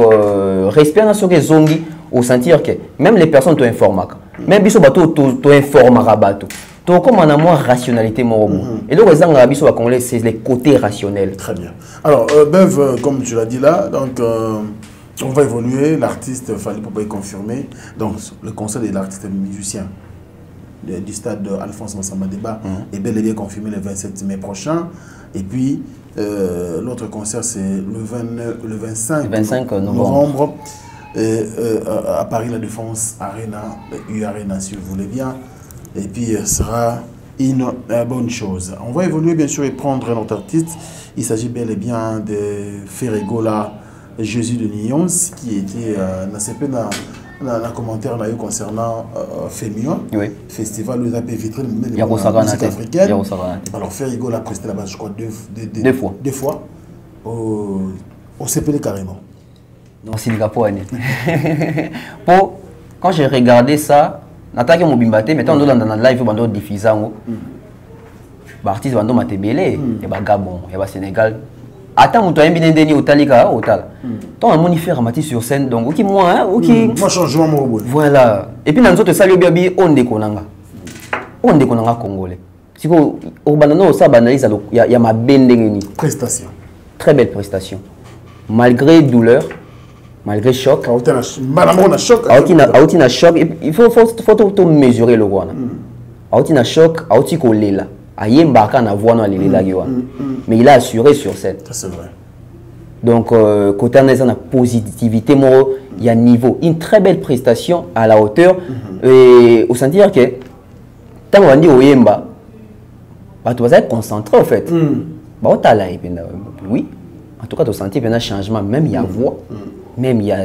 respect dans ce que zongi au sentir que même les personnes tu informent. Même biso batou tu informeras batou. Donc, comme on a moins rationalité, et donc, c'est les côtés rationnels. Très bien. Alors, Bev, comme tu l'as dit là, donc, on va évoluer. L'artiste, il fallait pas y confirmer. Donc, le conseil de l'artiste musicien. du stade Alphonse Massamba Débat est bel et bien confirmé le 27 mai prochain. Et puis, l'autre concert, c'est le 25 novembre. À Paris, la Défense Arena, U-Arena, si vous voulez bien. Et puis, ce sera une bonne chose. On va évoluer, bien sûr, et prendre notre artiste. Il s'agit bel et bien de Ferregola, Jésus de Nyons, qui était dans le commentaire concernant FEMIO, Festival où ils avaient vitrine de musique africaine. Alors, Ferregola a presté là-bas, je crois, deux fois. Au CPD carrément. Non, c'est quand j'ai regardé ça, Nathalie Mobimbate, maintenant on est dans la live, on est diffusé. L'artiste est belé, il y a Gabon, il y a Sénégal. Attends, tu as un bien au Talika, au Tal. Tu as un monifère sur scène, donc ok, moi, ok. Moi, changement, moi. Voilà. Et puis, dans notre salle, on déconne. On déconne congolais. Si vous il y a ma belle prestation. Très belle prestation. Malgré douleur. Malgré choc, il faut mesurer le roi. Choc, mais il a assuré sur scène. C'est vrai. Donc, côté la positivité, il y a niveau. Une très belle prestation à la hauteur. Et au sentir que, tant qu'on dit au Yemba, tu vas être concentré en fait. Oui, en tout cas, tu sentis un changement, même il y a voix. Même il y a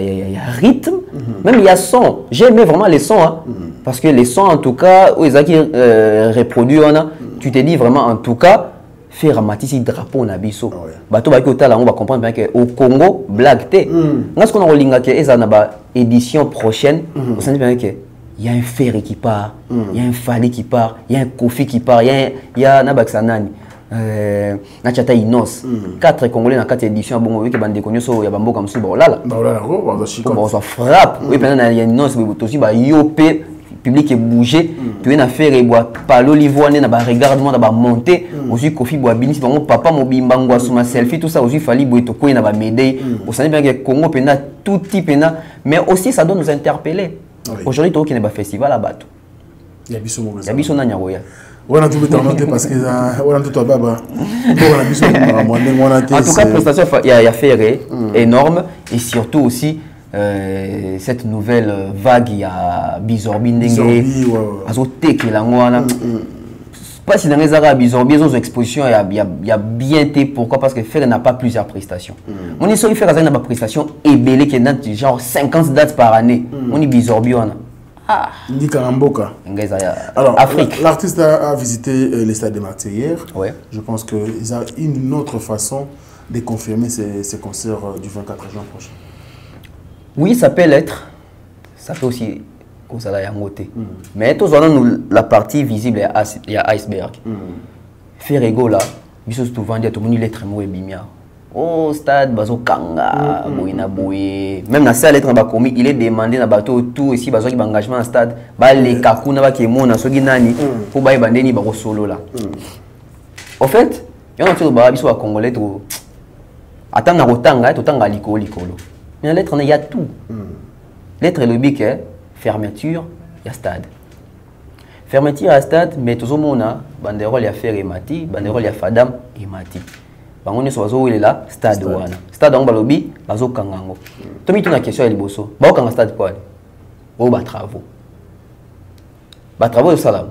rythme, même il y a son. J'ai aimé vraiment les sons, hein, parce que les sons, en tout cas, où ils ont reproduit, tu te dis vraiment, en tout cas, faire un matisse drapeau na biso. Bato ba kota là, on va comprendre bien que au Congo, blague té. Parce qu'on a relinga que eza na ba édition prochaine, on sent bien que il y a un Ferry qui part, il y a un Fali qui part, il y a un Kofi qui part, il y a Nabaksanani. Nachata Inos 4 Congolais dans 4 éditions bon oui que bande connu so ya bambo comme ça bon là on se frappe oui pendant il y a Inos aussi ba yopé public est bougé puis une affaire et bois palo l'ivoire na ba regarde-moi na ba monter aussi Kofi bois binis bon papa mobimba ngwa suma selfie tout ça aussi fali boito ko na ba médaille au sens bien que Congo pena tout type pena mais aussi ça doit nous interpeller aujourd'hui to qui n'est pas festival à Bato il y a biso na nyaroya. On a tout le temps noté parce que on a tout à baba. En tout cas, prestation il y a fait énorme et surtout aussi cette nouvelle vague il y a Bizorbi Ndenge azoté que la ngwana pas si dans les arabes Bizorbi aux expositions il y a bien été pourquoi parce que Fer n'a pas plusieurs prestations. On est sur faire une prestation et belé qui est genre 50 dates par année. On est Bizorbi on a alors, l'artiste a visité les stades de Martyrs hier. Ouais. Je pense qu'ils ont une autre façon de confirmer ces concerts du 24 juin prochain. Oui, ça peut l'être. Ça peut aussi comme ça là, mais tous la partie visible, il y a iceberg. Ferregola, biso souvent dit tout le monde lettre mo ebimia. Au stade bazo kanga boina boye même na salle lettre ba commis il est demandé na bateau tout ici bazo ki engagement en stade ba les kakuna ba kemona soki nani pour ba bandeni ba solo là. En fait, il y a un truc ba biso ba congolais to attendre na rotanga to tanga likolo. Mais lettre il y a tout. Lettre le bic fermeture, il y a stade. Fermeture à stade mais tout le monde a banderole ya faire et mati, banderole ya fadam et mati. Bango so il est là stade wana stade on balobi bazo kangango to mi tuna question ya liboso ba kanga stade quoi o ba travaux salam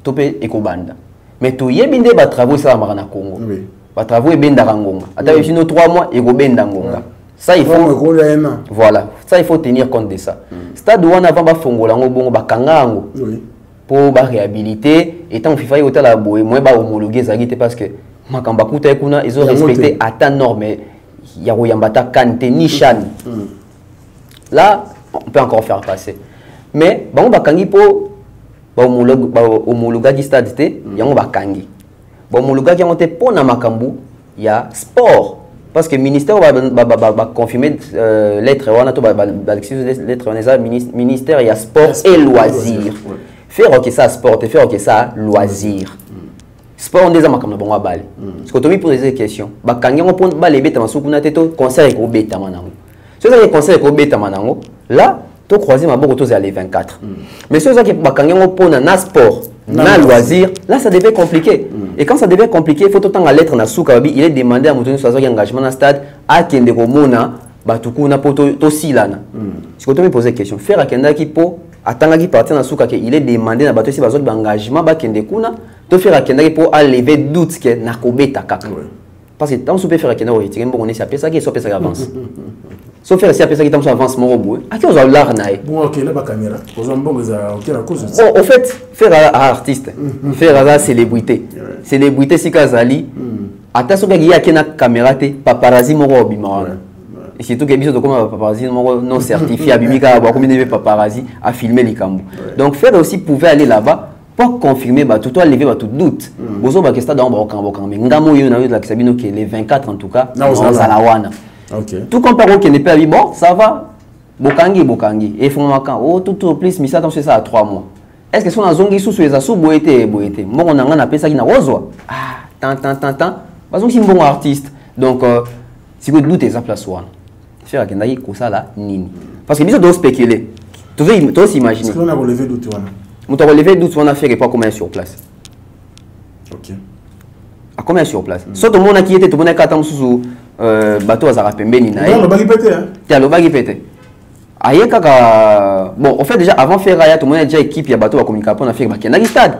to pe ekobanda mais to yebinde ba travaux salam na Congo ba travaux e benda ngonga ata sino 3 mois e go benda ngonga ça il faut voilà ça il faut tenir compte de ça stade wana avant ba fongola ngo bongo ba kangango pour ba réhabiliter et tant FIFA hôtel la boye moi ba homologuer zagite parce que makamba kuta kuna ils ont respecté à ta norme ya royambata kante nishan là on peut encore faire passer mais bango bakangi po ba homologa di stade té yango bakangi ba homologa ki ngote po na makambu ya sport parce que ministère va confirmer lettre wana to ba lettre wana ministère ya sport et loisirs faire que ça sport et faire que ça loisirs. Sport on déjà makam na bongo bale. Parce que tu me poses des questions. Ba kangi on pon ba le beta masuku na teto concert ko beta manango. Ce que le concert ko beta manango là to croiser ma beaucoup les 24. Mais ceux qui bakangengo pour na sport, na loisir, là ça devient compliqué. Et quand ça devient compliqué, il faut tout le temps à l'être na souka, il est demandé à monter sur engagement dans stade à kende komona batuku na poto to silana. Si vous me posez question, faire akenda ki po atanga ki partir na souka que il est demandé na bato si bazot engagement ba kende kuna to faire akenda ki po à lever doute que na kobeta kaka. Parce que tant que tu faire akenda o retirer bon on est ça pesa qui so pesa avance. Sauf faire si après ça qui t'en avance mon robot. À qui on a l'art naï. Bon ok là ba caméra. Aux bon ok la cause. Bon au fait faire à artiste, faire à célébrité. Célébrité si kazali. Attention qu'il y a une caméra te paparazzi mon robot et surtout que biso to comme paparazzi non certifié abimika ba combien de paparazzi à filmer les cambo. Donc faire aussi pouvait aller là-bas pour confirmer bah tout toi lever bah tout doute. Bozo ba kesta dans ba okamboka mais ngamo yo na yo la kisabino que les 24 en tout cas dans la wana. Okay. Tout compare qui n'est pas bon, ça va. Bokangi. Et font makan. Oh, tout plus, mais ça, c'est ça à 3 mois. Est-ce que si on a zongi sous les assous, boété. Moi, on a appelé ça qui n'a pas. Ah, tant. Parce que c'est un bon artiste. Donc, si vous doutez, ça place one. Faire qu'il y a ça là, nini. Parce que nous devons spéculer. Tu veux aussi imaginer. Est-ce qu'on a relevé doute one? On a relevé doute, on a fait pas combien sur place. Ok. À combien sur place? Soit tout le monde qui était, tout le monde qui attend sous. Bateau à pembeni na le bagi pété hein tiens le bagi pété aye kaka bon en fait déjà avant faire raya tout le monde déjà équipe ya bateau à communiquer pour na faire bakena stade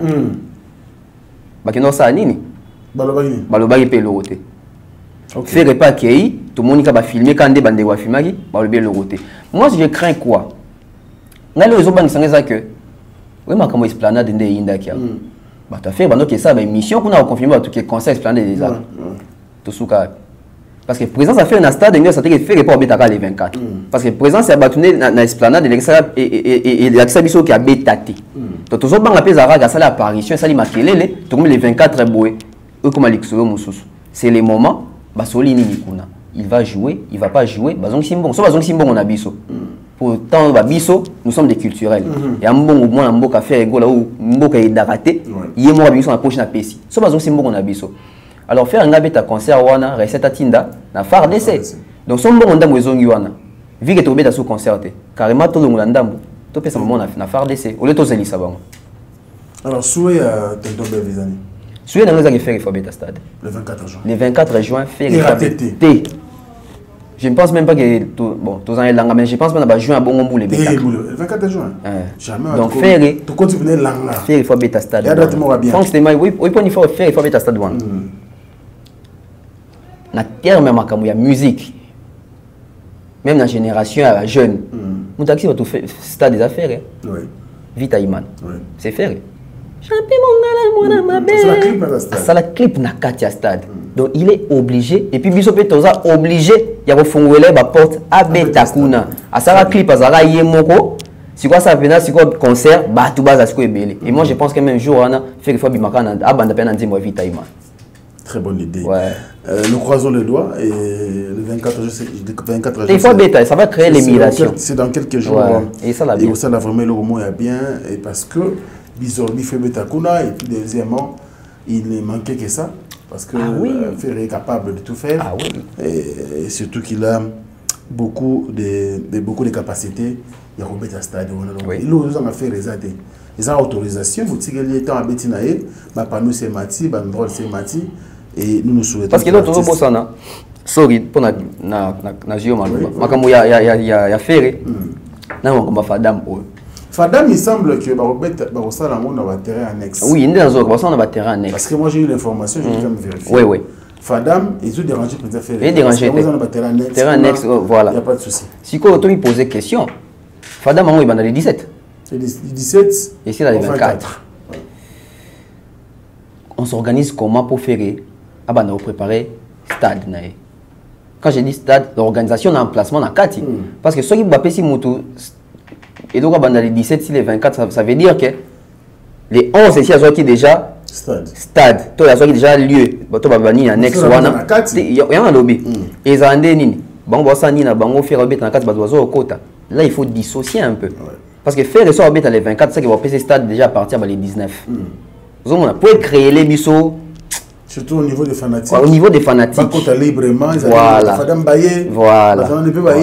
bakena ça nini balo bagi pe loroté faire pas kei tout le monde qui va filmer quand des bande wa filmaki balo be loroté moi je crains quoi ngalo zo bang sanga que oui ma comme esplanade ndé inda kia bato faire bando que ça ba émission qu'on a confirmé tout que conseil esplanade des arts tout souka. Parce que présence a fait un stade de ça fait report betaka les 24 parce que présence a battu na esplanade et l'accès qui a bétaté donc tous autres banques à ça l'apparition ça li makelele tout comme les 24 boé eux comme alexo mususu c'est les moments basoli ni kuna il va jouer il va pas jouer bazong simbon so bazong simbon on a biso pourtant ba biso nous sommes des culturels et un bon au moins un mboka faire ego là où mboka est daraté il est moi biso na poche na pesi so bazong simbon on a biso. Alors faire un gabet à concert wana recette à tinda na phare d'essai. Donc son bon ndambo ezongi wana. Vu que tu obeta sous concerté. Carrément tout le monde ndambo. To pesa moment na phare d'essai. Au lieu to zeli ça bango. Alors souhait à tonton Bevezani. Souhait dans les faire il faut beta stade. Le 24 juin. Le 24 juin faire il je ne pense même pas que bon tous en langa mais je pense même à juin à bon mou les beta. Le 24 juin. Jamais. Donc faire tu continues langa. Faire il faut beta stade. Bien. Oui il faut faire il faut beta stade wana. Na terme makamu ya musique même la génération à la jeune mon taxi va tout faire stade des affaires oui Vita Iman c'est faire chanter mon gars ma belle ça la clip na katia stade donc il est obligé et puis biso pe toza obligé ya refongoler ba porte à betakuna à ça la clip azara yemoko si quoi ça vient si quoi concert ba tout base à ce que belé et moi je pense que même jour on a fait il faut bimaka na abanda pe na ndimo Vita Iman. Très bonne idée. Ouais. Nous croisons les doigts et le 24 juin. Il faut bêta, ça va créer l'émigration. C'est dans quelques jours. Ouais. Et ça la bien. Et ça la vraiment le moment est bien et parce que Bizorbi fait bêta kuna et puis deuxièmement il ne manquait que ça parce que Ferré est capable de tout faire. Ah oui. Et surtout qu'il a beaucoup de capacités. Il y a Robert Stade. Il a fait les athées. Ils ont autorisation. Vous tirez les temps à Betinae, panneau c'est Mati, bandrol c'est Mati. Et nous nous souhaitons. Parce que l'autre chose, sorry, pour na géomalouba. Makamu ya Ferré. Non, on va Fadam. Fadam, il semble que Barossa Lango n'a pas terrain annexe. Oui, il y a un terrain annexe. Parce que moi j'ai eu l'information, j'ai quand même vérifié. Oui, oui. Fadam, ils ont dérangé pour Ferré. Ils ont dérangé. Terrain annexe, voilà. Il n'y a pas de souci. Si quand on lui posait question, Fadam, il est dans les 17. Les 17 et c'est dans les 24. On s'organise comment pour faire préparer stade. Quand je dis stade, l'organisation a un placement dans 4. Parce que ceux qui vont si Moutou et donc dans les 17, si les 24, ça veut dire que les 11 ici, qui déjà stade. Toi, il y a déjà lieu. Tu vas venir en ex wana. Il y a un lobby. Et ils ont dit bon, ça ni na bango faire dans 4 au quota. Là, il faut dissocier un peu. Parce que faire les soirs à les 24, c'est qu'ils vont passer stade déjà à partir des 19. Pour créer les bisous, Surtout au niveau des fanatiques. Au niveau des fanatiques. Pas librement, voilà. Voilà. Donc voilà.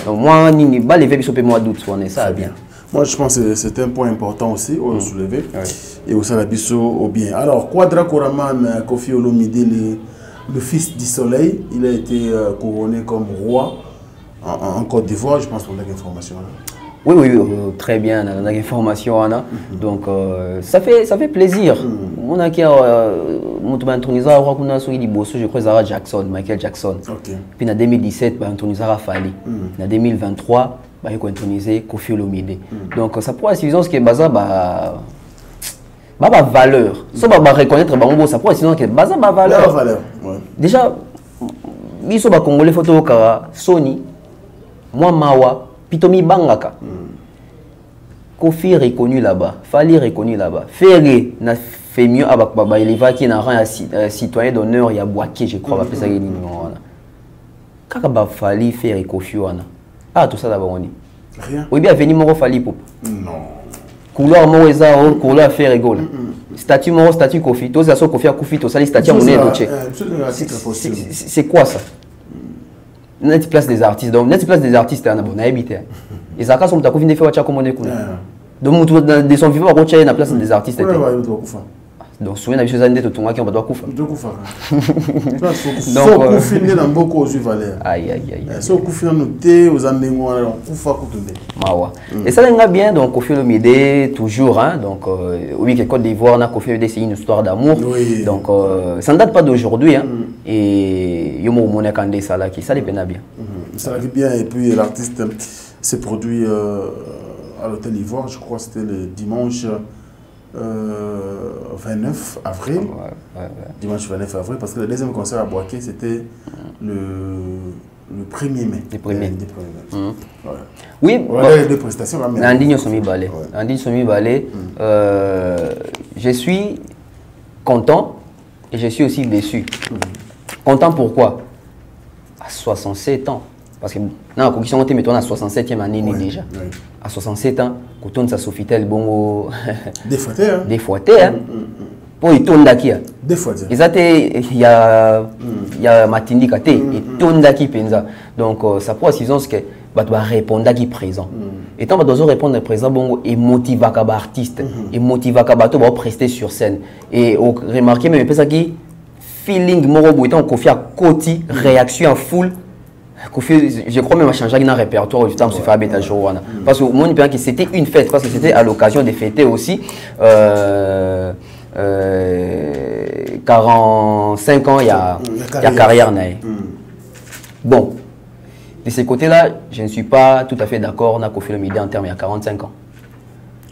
Donc moi, ni pas les vêtements sur moi d'août, on est ça bien. Moi, je pense que c'est un point important aussi au soulever. Et au Salabiso au bien. Alors, Quadra Koraman Kofi Olomide, le fils du soleil, il a été couronné comme roi en Côte d'Ivoire, je pense qu'on a l'information. Oui, très bien, on a l'information. Donc, ça fait plaisir. On a qui je crois Jackson, Michael Jackson. Puis en 2017, on a Fali. En 2023, on a intronisé Kofi Olomide. Donc, ça pourrait être suffisant que Baza ma valeur. Ça va reconnaître ça pourrait être suffisant que Baza ma valeur. Déjà, ils sont congolais photo Sony, moi Mawa. Pitomi Bangaka. Kofi reconnu là-bas. Fali reconnu là-bas. Ferré n'a fait mieux avec Baba. Il va qui n'a rien citoyen d'honneur. Il y a Boaké, je crois. Ça y est. Quand Fali fait Kofi wana. Ah, tout ça d'abord on dit. Rien. Oui, bien venu moro Fali pop. Non. Couleur moro ezao, couleur fait rigole. Statut moro, statut Kofi. Tous ça Kofi a Kofi, tout ça les statuts monnaie doché. C'est quoi ça? Net place des artistes. Donc, net place des artistes, on a bon habité. Et ça, quand on a confiné, fait quoi comme on est connu. Donc, de son vivant, on a la place des artistes. Donc, souvent, on a des choses qui ont pas koufa. Donc, faut finir dans beaucoup aux valeurs. Aïe. Si on finit noté aux andémons, on koufa coutumé. Mawa. Et ça, on a bien. Donc, Kofi Olomide, toujours. Donc, oui, que Côte d'Ivoire, on a Kofi Olomide, c'est une histoire d'amour. Donc, ça ne date pas d'aujourd'hui. Et il y a mon candé ça là qui ça dépend bien. Ça va bien et puis l'artiste s'est produit à l'hôtel Ivoire, je crois que c'était le dimanche 29 avril. Dimanche 29 avril parce que le deuxième concert à Boaké c'était le 1er mai. Le 1er mai. Oui, les deux prestations. Andigno Somi Balé. Je suis content et je suis aussi déçu. Content pourquoi? À 67 ans. Parce que dans la condition on est à 67e année déjà. À 67 ans, quand on Sofitel bon des fois pour il tourne d'aki. Des fois. Il y a Matindi Kate et tourne d'aki penza. Donc ça pourrait saison que bah doit répondre d'aki présent. Et tant doit répondre présent bon et motiver à artiste et motiver à bateau pour prester sur scène. Et remarquez même ça qui feeling morobo étant Kofi à côté réaction en full. Kofi, je crois même à changer un répertoire du temps se faire bêta jour parce que moi que c'était une fête parce que c'était à l'occasion de fêter aussi 45 ans il y a carrière naïe. Bon, de ce côté-là, je ne suis pas tout à fait d'accord on a Kofi Olomide en termes il y a 45 ans.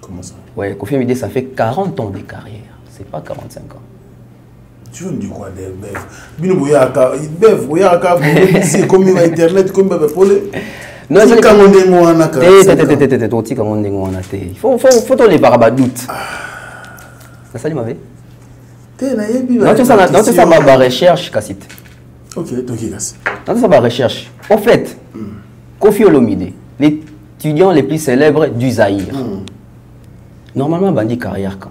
Comment ça? Ouais, Kofi Olomide ça fait 40 ans de carrière, c'est pas 45 ans. Tu veux me dire quoi de Bev? Bino boyaka, Bev boyaka, c'est comme internet comme Bev Polé. Non, c'est comme on dit moi na ka. T'es comme on dit moi na te. Il faut les barabadoutes. Ça lui m'avait. T'es na yebi. Non, tu ça ma recherche Kassit. OK, donc Kassit. Dans ça ma recherche. En fait, Kofi Olomide, l'étudiant les plus célèbres du Zaïre. Normalement bandi carrière quand.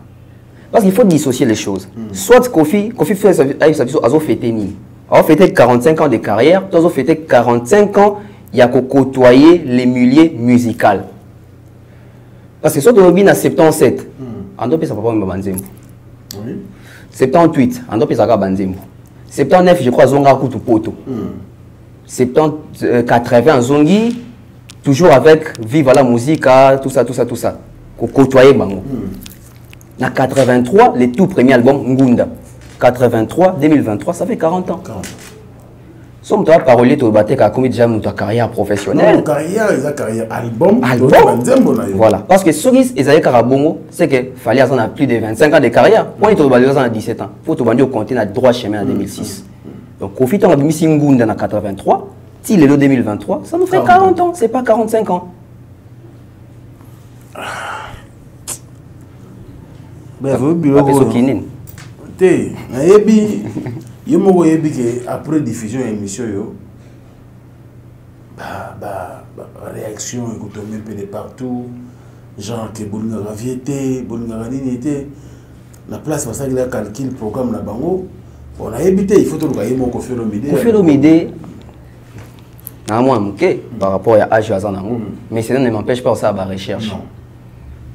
Parce qu'il faut dissocier les choses. Soit Kofi fait sa fêté ni. Alors fêté 45 ans de carrière, toi fêté 45 ans, il y a qu'à côtoyer les milieux musicaux. Parce que soit on est à 77, on doit payer sa papa Mbanzembo. Oui. 78, on doit payer sa Banzembo. 79, je crois Zonga Kutu Poto. 80 Zongi, toujours avec Vive la musique, tout ça. Côtoyer Bango. En 83, le tout premier album Ngunda. 83, 2023, ça fait 40 ans. Si on doit parler de battre à combien déjà ta carrière professionnelle. Non, carrière, album. Voilà. Parce que ce qui est Karabongo, c'est qu'il fallait avoir plus de 25 ans de carrière. Quand il a 17 ans, il faut que compter dans le droit chemin en 2006. Donc, Kofi, on a mis Ngunda en 83. Si le 2023, ça nous fait 40 ans, c'est pas 45 ans. Ben vous bureau té na yebi yemo yebi que après diffusion émission yo réaction écoute même peu de partout genre que bolinga raviété bolinga nini était la place parce que la calcul programme na bango On a évité, il faut tout le monde Koffi Olomide. Koffi Olomide, par rapport à l'âge de Zanango, mais cela ne m'empêche pas ça à la recherche.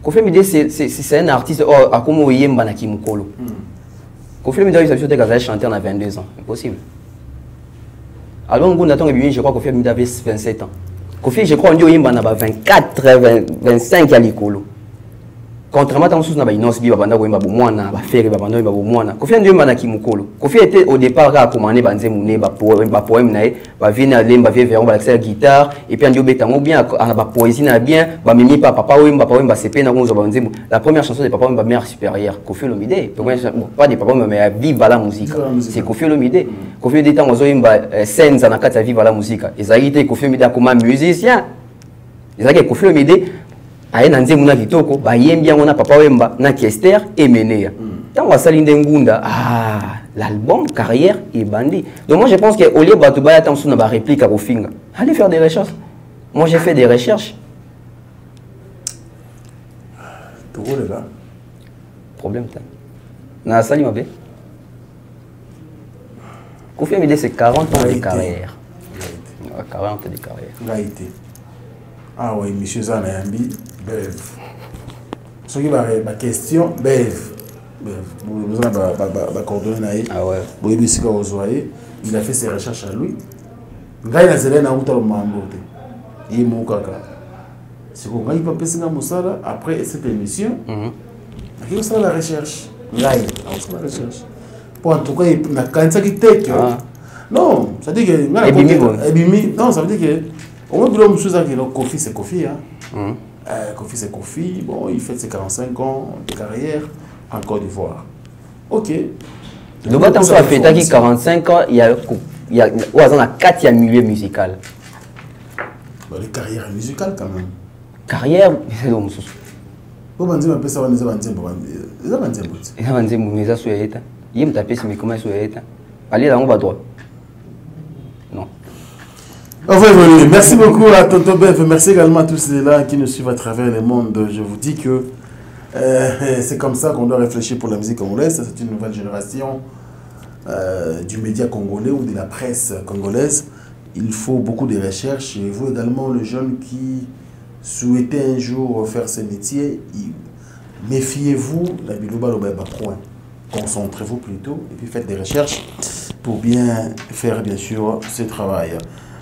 Koffi Olomide, c'est un artiste, à comment il y a un banaki mukolo. Koffi Olomide, il a chanté à 22 ans, impossible. Alors, je crois que Koffi Olomide avait 27 ans. Koffi, je crois qu'il y a 24, 25 à l'école. Contrairement à ce que nous avons fait, Koffi Koffi était au départ à commander des poèmes, la guitare, et puis on bien la poésie, bien, la première chanson de Papa Wemba Mère Supérieure, Koffi Olomide, pas des papas, mais Vive la musique. C'est Koffi Olomide. Koffi Olomide était scène dans la Vive la musique. Ils ont été Koffi Olomide comme musicien. Ils ont été Koffi Olomide. Aye nanze muna kitoko ba yembi yango na Papa Wemba na Kester et Menea. Tant wa salinde ngunda l'album carrière et bandi. Donc moi je pense que au lieu de ba attendre sur na réplique à Kofinga. Allez faire des recherches. Moi j'ai fait des recherches. Tout les gars. Problème ta. Na sali mabe. Koffi Olomide c'est 40 ans de carrière. 40 ans de carrière. Gaïté. Ah oui, monsieur Zanayambi, bref. Ce qui va ma question, bref. Vous avez coordonné. Ah ouais. Il a fait ses recherches à lui. Gaï na zelena uta mambote. Il mon kaka. C'est qu'on gaï pas passer na musala après cette émission. Qui ça la recherche. Gaï, on la recherche. Pour en tout cas, na kanisa qui take. Non, ça dit que non, ça veut dire que au moins, Koffi, c'est Koffi. Hein? Koffi, c'est Koffi. Bon, il fait ses 45 ans de carrière en Côte d'Ivoire. Ok. Le bâtiment a fait 45 ans, il y a 4 milieu musical. Les carrières musicales, quand même. Carrière, c'est donc ça. Vous dire un peu ça, vous avez dit allez là, on va droit. Non. Merci beaucoup à Tonton Bev. Merci également à tous ceux-là qui nous suivent à travers le monde. Je vous dis que c'est comme ça qu'on doit réfléchir pour la musique congolaise. C'est une nouvelle génération du média congolais ou de la presse congolaise. Il faut beaucoup de recherches. Et vous également, les jeunes qui souhaitez un jour faire ce métier, méfiez-vous, la biloba le point. Concentrez-vous plutôt et puis faites des recherches pour bien faire bien sûr ce travail.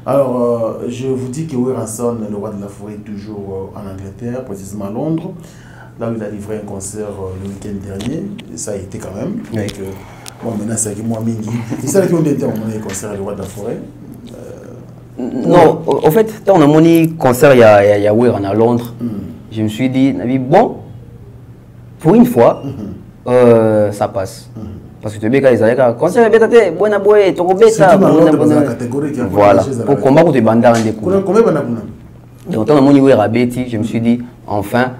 Alors, je vous dis que Weranson, le roi de la forêt, est toujours en Angleterre, précisément à Londres, là où il a livré un concert le week-end dernier. Et ça a été quand même. Oui. Donc, bon, maintenant, c'est avec moi, Mingi. Et ça, qui ont été en concert le roi de la forêt. Non, en fait, quand on a mon concert, il y a Weran à Londres. Je me suis dit, bon, pour une fois, ça passe. Parce que tu sais, les Aleka, concert bêté, bonne aboye, ton bêta, voilà. Pour combattre tes bandards en découle. Donc, quand on a mon niveau Rabeti, je me suis dit, enfin,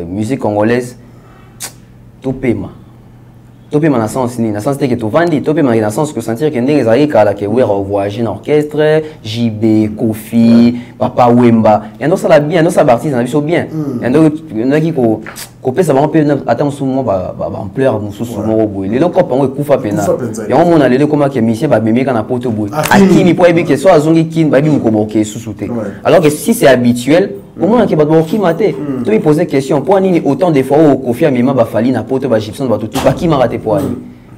musique congolaise, tout paiement. Tout paiement dans le sens que tu vendis, tout paiement dans le sens que sentir que les Aleka, que Wera voyagé en orchestre, JB, Kofi, Papa Wemba. Et nous, ça l'a bien, nous, ça bâtit, ça l'a bien. Et nous, qui Copé ça va un peu attendre sous moi ampleur sous mon boy les locaux pas on coupe pena et on a les comment que monsieur va mémé quand poto boy akini pour que soit azongi kin ba bi mukoboke sous-souté alors que si c'est habituel au moins que ba ki maté tu me poser question pour nini autant de fois au Kofi Amema ba fali na poto ba Gibson ba tout ba ki maraté pour aller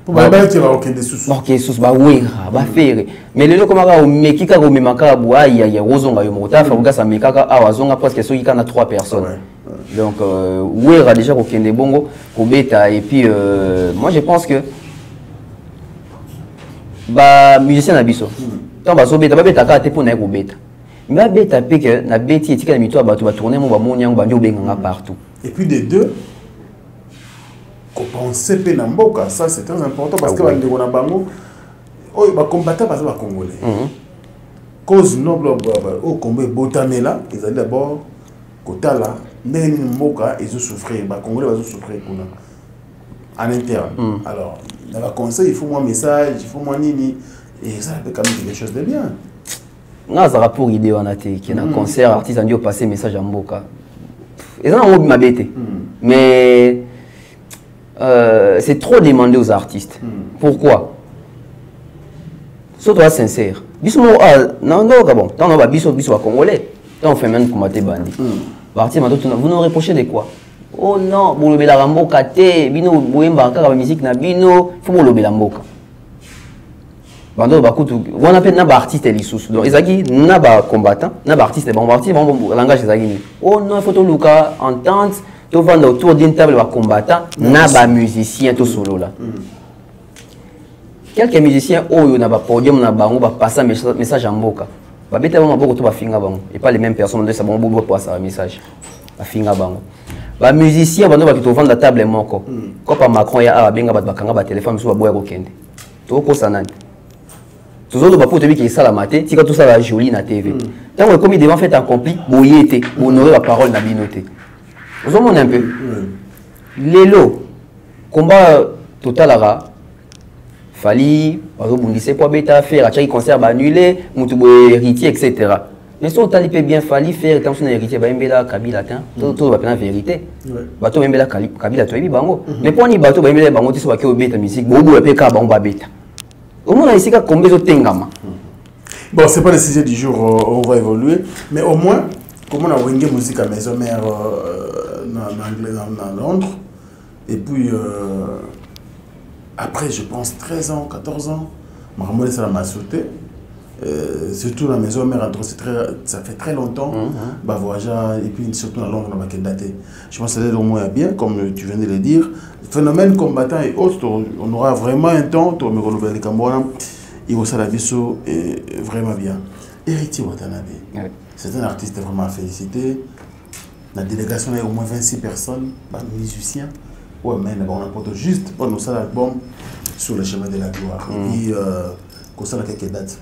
pour ba qui va aucun des sous OK sous ba oui ba faire mais les locaux maka o mekika ko memaka boa ya rozonga yo mota fa buka sa mekaka awazonga presque so yika na 3 personnes. Donc, oui, il y a déjà aucun des bongos, et puis moi je pense que bah musicien nabiso tant bah sobeta bah beta kate pour na ko beta mais beta pe que na beti etika na mito ba to ba tourner mo ba monyango ba benga partout et puis des deux qu'on pense pe na mboka ça c'est très important parce que ba ndeko na bango oh ba combattant ba congolais cause noble au combat botamela ils allaient d'abord kotala ndenge mboka ils ont souffrir ba congolais ba souffrir kuna en interne alors dans le conseil il faut moi message il faut moi nini et ça peut quand même quelque chose de bien non ça rapport idée on a été qui un concert artiste a dû passer message à mboka et ça on m'a bêté mais c'est trop demandé aux artistes. Pourquoi? Sois sincère. Bisous, non, bon, tant on va bisous congolais. Tant on fait même combattre bandit. Vous nous reprochez de quoi? Oh non, vous l'obéissez la mboka te, bino boyemba kaka musique na bino, faut vous l'obéissez la mboka. Bando bakutu, on appelle na artiste lisusu. Donc ezaki na ba combattant, na ba artiste bon langage ezaki. Oh non, il faut tout luka entente, tout vendre autour d'une table ba combattant, na ba musicien tout solo là. Quelques musiciens oyo na ba podium na bango ba passer message en mboka. Ba beta ba maboko to ba finga bango et pas les mêmes personnes de ça bon bobo pour passer message. Ba finga bango. Ba musicien bando ba to vendre la table moko. Ko pa Macron ya abenga ba kanga ba téléphone so ba boya ko kende. To ko sanani. Tous autres bapotes qui sont la maté, si tout ça va joli na TV. Quand on est commis devant fait accompli, boyété, honorer la parole na binoté. Vous en un peu. Lélo, combat total ara, fali, on bondissait pour bêta faire, à chaque concert annulé, moutou héritier, etc. Mais si on t'a bien fali faire, tant que son héritier va embella Kabila, tout va bien la vérité. Bateau embella Kabila, tu as vu bango. Mais pour un bateau, embella bango, tu sais que bêta musique, bobo et peka bango bêta. Au moins, ici, combien de temps? Bon, c'est pas le sujet du jour, on va évoluer. Mais au moins, comment on a wingé musique à maison mère dans Londres. Et puis, après, je pense, 13 ans, 14 ans, ma ça m'a sauté. Surtout la maison mère, ça fait très longtemps. Bah, voilà, et puis surtout dans Londres, on a daté. Je pense que c'est au moins bien, comme tu viens de le dire. Phénomène combattant et autres, on aura vraiment un temps, tu me renouveler les Cambodgiens, il va la vie vraiment bien. Héritier Watanabe, c'est un artiste vraiment à féliciter. La délégation est au moins 26 personnes, musiciens. Ouais, mais on apporte juste pour nous ça l'album sur le chemin de la gloire. Et puis, qu'on s'en a quelques dates.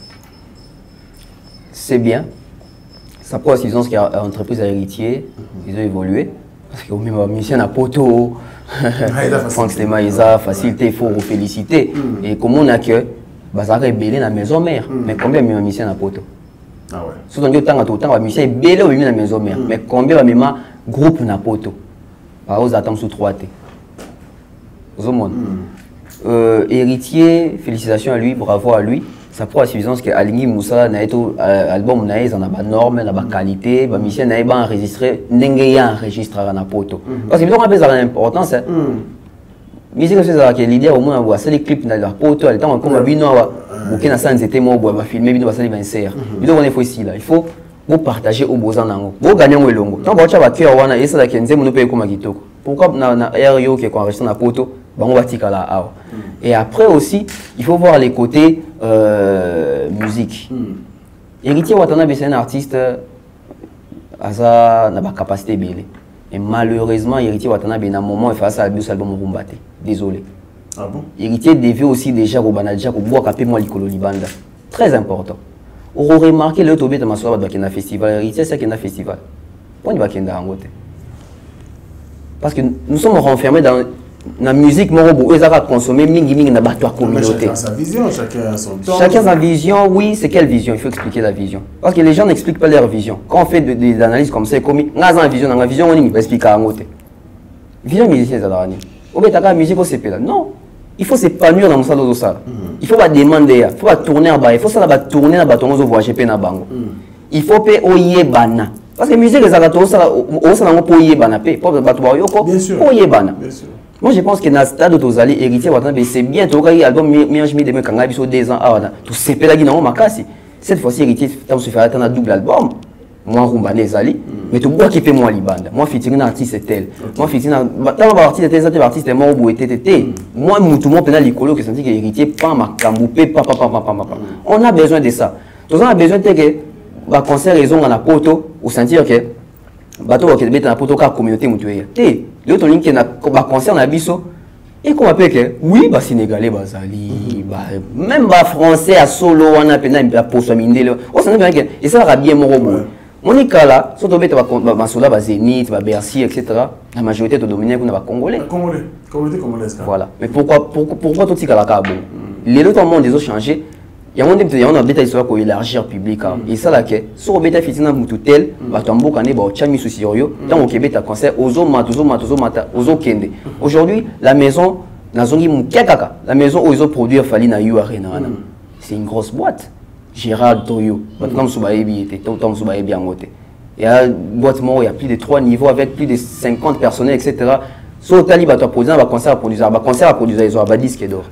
C'est bien. Ça prend suffisance qu'il y a entreprise à héritier, ils ont évolué. Parce que même musicien à Poto, Franck Stemaïsa, facilité, il faut vous féliciter. Et comme on a que, ça a rebellé dans la maison mère. Mais combien de musiciens à Poto? Ah ouais. Surtout quand on a un musicien belé dans la maison mère. Mais combien de groupe à Poto? Par exemple, attendent sous 3T. Héritier, félicitations à lui, bravo à lui. Ça prend la suffisance que Aligny Moussa n'a été album n'a en a norme, n'a pas qualité, bah musicien n'a pas enregistré, n'engagé enregistré à Napoto. Parce que nous avons besoin d'importance. Musique c'est ça que l'idée au moins voir c'est les clips dans la poto, le temps comme bino aucun sans c'était moi va filmer bino va ça les insère. Bino on est faut ici là, il faut vous partager au besoin nango. Vous gagnez au longo. Tant que va cœur wana et ça la kenze mon paye comme kitoko. Pourquoi na RIO qui est enregistré na poto, bah on va tika là. Et après aussi, il faut voir les côtés musique. Héritier Watanabe, c'est un artiste n'a pas capacité belle. Et malheureusement, Héritier Watanabe, dans un moment, il fait ça à l'album Rumbate. Désolé. Ah bon? Héritier devait aussi déjà au Banadja, au bois capé moi l'icolo libanda. Très important. On aurait remarqué le tobé de ma soirée dans un festival. Héritier, c'est un festival. Pourquoi il va qu'il y a parce que nous sommes renfermés dans la musique, ils ont consommé mingi na bateau communauté. Chacun sa vision, chacun son temps. Chacun sa vision, oui, c'est quelle vision? Il faut expliquer la vision. Parce que les gens n'expliquent pas leur vision. Quand on fait des analyses comme ça, comme on a une vision, on va expliquer à l'autre. Vision musicien, c'est la musique, il faut s'épanouir. Non, il faut s'épanouir dans le salon de ça. Il faut pas demander, il faut pas tourner en bas, il faut ça tourner dans le bâton, on va GP na bango. Il faut payer oye bana. Parce que la musique, ça va pour y bana, pour le bateau, pour y bana. Moi, je pense que dans le stade où vous allez hériter, c'est bien, tu as l'album Mianjmi de Mekanga, il y a 2 ans, tu sais pas la cette fois-ci, héritier, tu as fait un double album. Moi, Rumba les Ali, mais tu vois qui fait moi l'ibande. Moi, featuring un artiste c'est tel. Moi, featuring un artiste c'est tel, artiste est mort ou était. Moi, tout le monde peut l'écolo qui sentit que héritier, pas ma camboupé, papa. On a besoin de ça. On a besoin de que, bah, concert raison en a poto, ou sentir que, bateau qui est dans la poto, car communauté mutuelle. L'autre ligne qui est dans concert en abisso, et qu'on appelle que, oui, bah, Sénégalais, bah, Zali, bah, même bah, Français à solo, on a peine à poste à miner, on s'en est bien que, et ça va bien mon robot. Mon là, surtout bah, Sola, bah, Zénith, bah, Bercy, etc. La majorité de dominés, on a Congolais. Communauté congolaise. Voilà. Mais pourquoi tout ce cas là, bon? Les autres monde, ils ont changé. Il y a un bêta histoire pour élargir le public. Et ça, là, si on bêta fitina mututel, bah tambo kané bah chami souciorio, tant on Québec a concert ozo kende. Aujourd'hui, la maison nazongi mukekaka, la maison où ils ont produit Fali na yu arena. C'est une grosse boîte. Gérald Toyo, maintenant Soubaïbi était tant Soubaïbi en côté. Il y a une boîte il y a plus de 3 niveaux avec plus de 50 personnels, etc. So Taliba a produit un concert à produire, ils ont un disque d'or.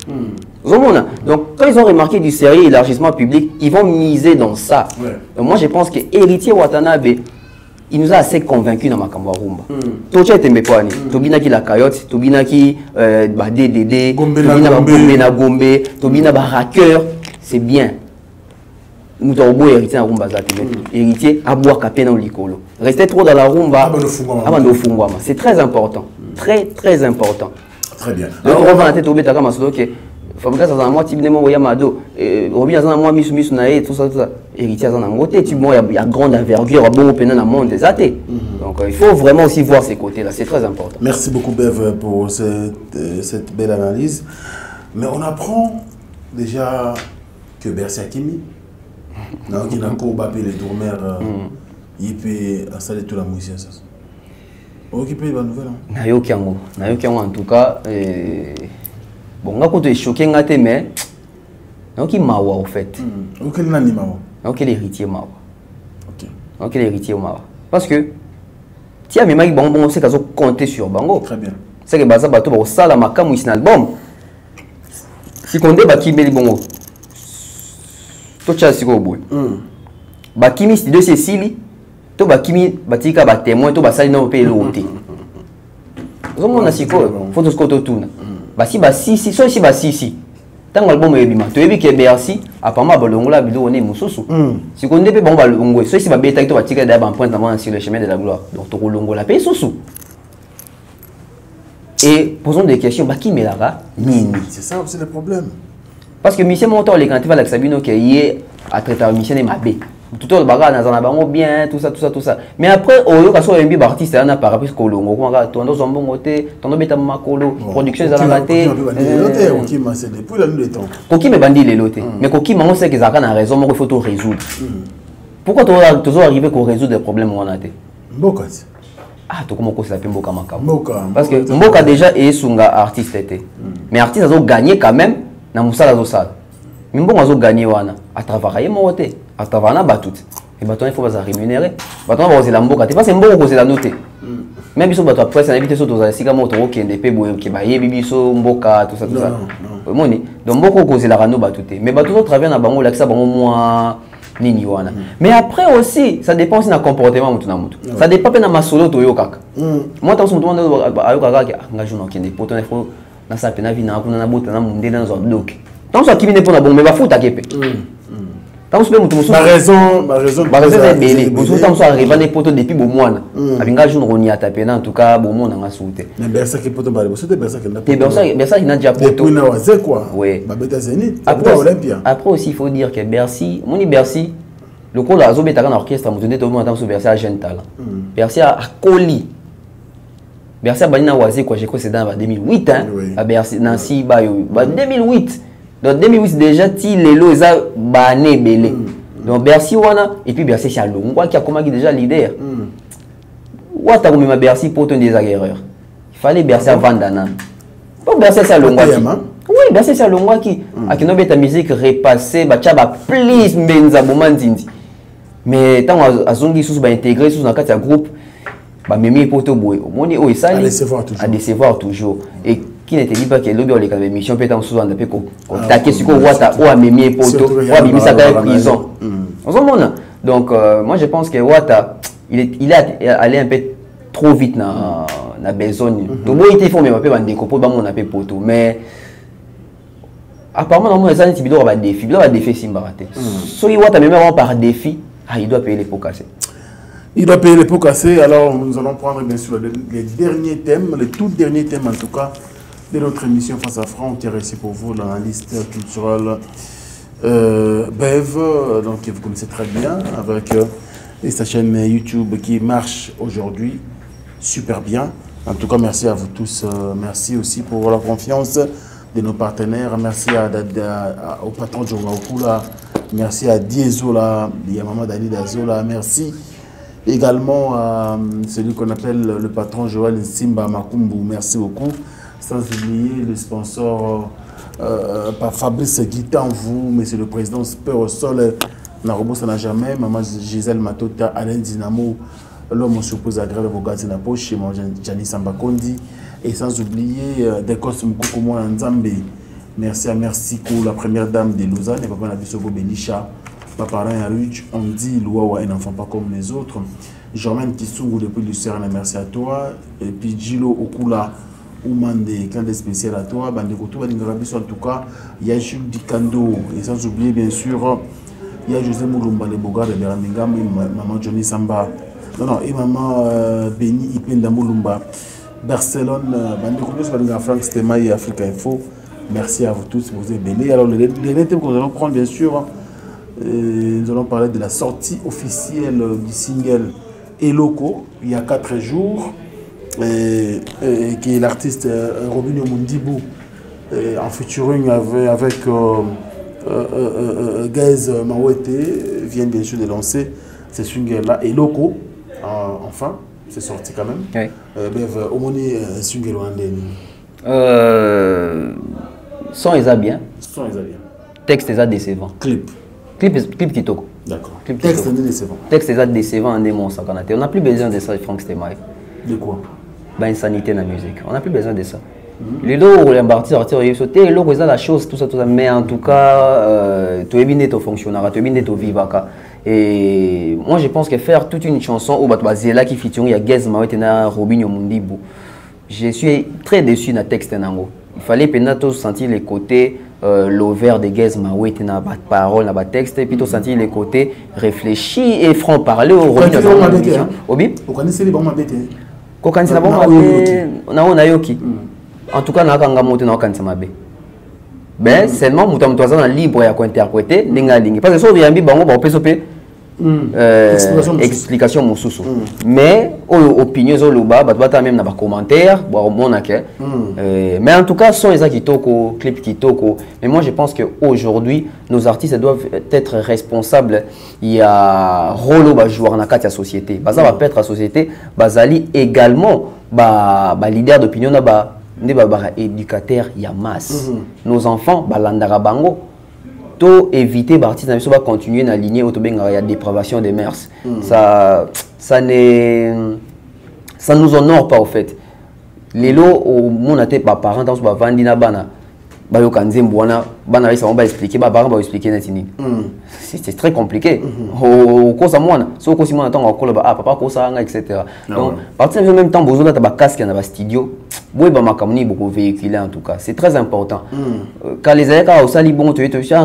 Donc quand ils ont remarqué du sérieux élargissement public, ils vont miser dans ça. Donc, moi je pense que Héritier Watanabe, il nous a assez convaincus dans Makambo Rumba. Tocha était mepwani, Tobina qui la cayotte, Tobina qui DDD, Tobina Gombe, Tobina Baraqueur, c'est bien. Nous avons beau héritier dans la rumba. Héritier à boire capé dans l'icolo. Rester trop dans la rumba, c'est très important. Très très important. Très bien. Donc on va à tête au bêta comme ça. Ok. Fabrice dans moi typiquement au Yamado. Robin dans moi misu naé tout ça. Héritier dans la montée. Tu vois il y a grande envergure, bon open dans le monde des athées. Donc il faut vraiment aussi voir ces côtés-là. C'est très important. Merci beaucoup Bev pour cette belle analyse. Mais on apprend déjà que Bercy Hakimi, qui n'a qu'au bapé les tourmères, il peut installer toute la musique. Occupé la nouvelle. Nayokiango en tout cas. Bon, on a côté choqué ngate mais nayoki mawa au fait. Auquel nani mawa. Nayoki l'héritier mawa. Ok. Nayoki l'héritier mawa. Parce que tiens mais maki bon bon c'est qu'ils ont compté sur bango. Très bien. C'est que baza bato ba sala makamu ici album. Si konde ba kimeli bongo. Tocha siko boy. Bakimi studio c'est Sili. To bakimi batika ba témoin to basali na pe loté. Zomo na siko photo skoto tuna. Basi ba sisi so si ba sisi. Tango album ebima to ebi ke Bercy apama balongola bido ne mususu. Siko ndepe bon balongo so si ba beta to batika da ba point avant sur le chemin de la gloire. Donc to longola pe susu. Et posons des questions bakimi lara nini. C'est ça aussi le problème. Parce que Michel Montant les quand il va avec Sabino qui est à traiter Michel et Mabé. Tout le bagarre dans un bango bien tout ça. Mais après au lieu qu'à un artiste on a par rapport au Longo on a ton dos en bon côté ton bêta makolo production za ngate OK mais c'est depuis la nuit des temps. Koki me bandi les lotés mais Koki on sait que Zaka a raison mais il faut tout résoudre. Pourquoi toujours arriver qu'on résoudre des problèmes on a été Mboka. Ah to comment ça s'appelle Mboka Makam. Parce que Mboka déjà est sunga artiste était. Mais artiste a gagné quand même na musala zo sala. Mbongo a gagné wana à travailler monter. À travers batut et bateau il faut pas rémunérer bateau va oser la mboka pas c'est mbongo oser la noter même si bateau après ça invité sur dans sika moto qui ndepé boye qui ba yebi so mboka tout ça moni donc mboko oser la rano batuté mais bateau travailler na bango lakisa bango moi nini wana mais après aussi ça dépend aussi na comportement mutu na mutu ça dépend pe na masolo to yo kaka moi tant son monde ayo kaka ngajuna qui ndepé pourtant il faut na sa pena vina kuna na bota na munde na zo donc tant ça qui vient pour na bon mais ba futa kepe tant que vous ma raison est belle vous tant soit arrivé des poteaux depuis bon mois avec un jour on y a tapé en tout cas bon monde a sauté mais Bercy qui poteau bale c'est Bercy qui n'a pas Bercy n'a déjà poteau depuis na c'est quoi oui ba beta Zénith après aussi il faut dire que Bercy mon Bercy le coup là zo betaka na orchestre mo tondé tout le monde sur Bercy a jeune talent Bercy a Coli Bercy a banina waze quoi j'ai crois c'est dans 2008 hein à Bercy Nancy bayo 2008. Donc 2008 déjà ti lelo eza bané belé. Donc Bercy wana et puis Bercy c'est Longwa qui a commencé déjà leader. Wata comme ma Bercy pour ton désaguerreur. Il fallait Bercy Vandana. Pour Bercy c'est Longwa qui. Oui, Bercy c'est Longwa qui a qui no beta musique repassée ba tchaba please mbenza bomandindi. Mais tant azongi sous ba intégrer sous dans quatre groupe ba memi poto boy. Moni o isali à décevoir toujours et qui n'était dit pas que l'objet de l'émission émission peut être souvent un peu taqué sur quoi ou à mémier poto ou à bimi ça dans prison. Donc moi je pense que Wata il est allé un peu trop vite na besogne. Donc moi il faut même appeler bande pour ba mon appel poto mais apparemment dans les années il doit défi Simbaraté. So il Wata même par défi, il doit payer les pots cassés. Il doit payer les pots cassés. Alors nous allons prendre bien sûr les derniers thèmes, les tout derniers thèmes en tout cas de notre émission Face à Franc, qui est réussi pour vous l'analyste culturel Bev, donc que vous connaissez très bien, avec sa chaîne YouTube qui marche aujourd'hui super bien. En tout cas, merci à vous tous. Merci aussi pour la confiance de nos partenaires. Merci au patron de Jonga Okula. Merci à Diesola, il y a Maman Dani Dazola. Merci également à celui qu'on appelle le patron Joël Simba Makumbu. Merci beaucoup. Sans oublier le sponsor par Fabrice Guitan, vous, monsieur le président Super au sol. Narobo, ça n'a jamais. Maman Gisèle Matota, Alain Dinamo, l'homme suppose agréable au gaz de la poche, chez Jani Sambakondi. Et sans oublier Dekos Mkoukomo Nzambe. Merci à Mercico, la première dame de Lausanne, et papa Nabisogo Benisha, papa Ryan Ruch, on dit Louawa, un enfant pas comme les autres. Germaine Kissungu depuis Lucerne, merci à toi. Et puis Gilo Okula, Oumande, candidat spécial à toi. Bandekoto, en tout cas, il y a Jules Dikando, et sans oublier bien sûr, il y a José Moulumba, le Boga de Beramingam, maman Johnny Samba, non, et maman Beni Ipenda Moulumba, Barcelone, Bandekoto, Franck Stema et Africa Info. Merci à vous tous, vous êtes bénis. Alors, les thèmes que nous allons prendre, bien sûr, nous allons parler de la sortie officielle du single Eloko, il y a 4 jours, qui est l'artiste Robinho Mundibou, en featuring avec Gaze Mawete, vient bien sûr de lancer ce single-là. Eloko, enfin, c'est sorti quand même. Oui. Omoni single son est bien. Son est bien. Texte est décevant. Clip qui toque. D'accord. Texte est décevant. Texte est décevant en démon ça. On n'a plus besoin de ça, Franck Stemaï. De quoi? Bah, insanité dans la musique. On n'a plus besoin de ça. Les lots où les partir, ils sauter, l'eau c'est la chose, tout ça. Mais en tout cas, tu es bien ton fonctionnaire, tu es bien ton vivaka. Et moi je pense que faire toute une chanson où tu là qui featuring, il y a Gaz Mawete na Robinho Mundibou. Je suis très déçu dans le texte. Il fallait peut-être sentir les côtés l'over de Gaz Mawete na bas parole, na bas texte, et puis sentir les côtés réfléchis et franc parler au Robinho. Obi? Vous connaissez les bons mabete? Vous connaissez les bons mabete? On a yoki. En tout cas, on a un monté dans le mabete. Ben seulement, nous sommes libres à interpréter. Parce que si on a un bango, on peut se explication moussous. Mais opinion zoluba batbata même dans les commentaires mais en tout cas son les kitoko clip kitoko. Mais moi je pense que aujourd'hui nos artistes doivent être responsables. Il y a rôle ba jouer dans la société baza va être la société bazali également ba leader d'opinion na ba éducateur ya masse. Nos enfants balandara bango to éviter l'artiste va continuer dans la lignée autobenga ya dépravation des mœurs. Ça nous honore pas au fait. Les lots au monde n'était pas parents dans ce vandina bana ba yo kanzembo wana bana ils va expliquer ba parents va expliquer netini. C'est très compliqué. Au cause à moi so ko simon attend encore ba papa ko ça etc. Donc partir en même temps besoin de ba casque dans ba studio. Oui, bah, ma beaucoup véhiculé en tout cas. C'est très important. Quand les aïkas au sali bon, en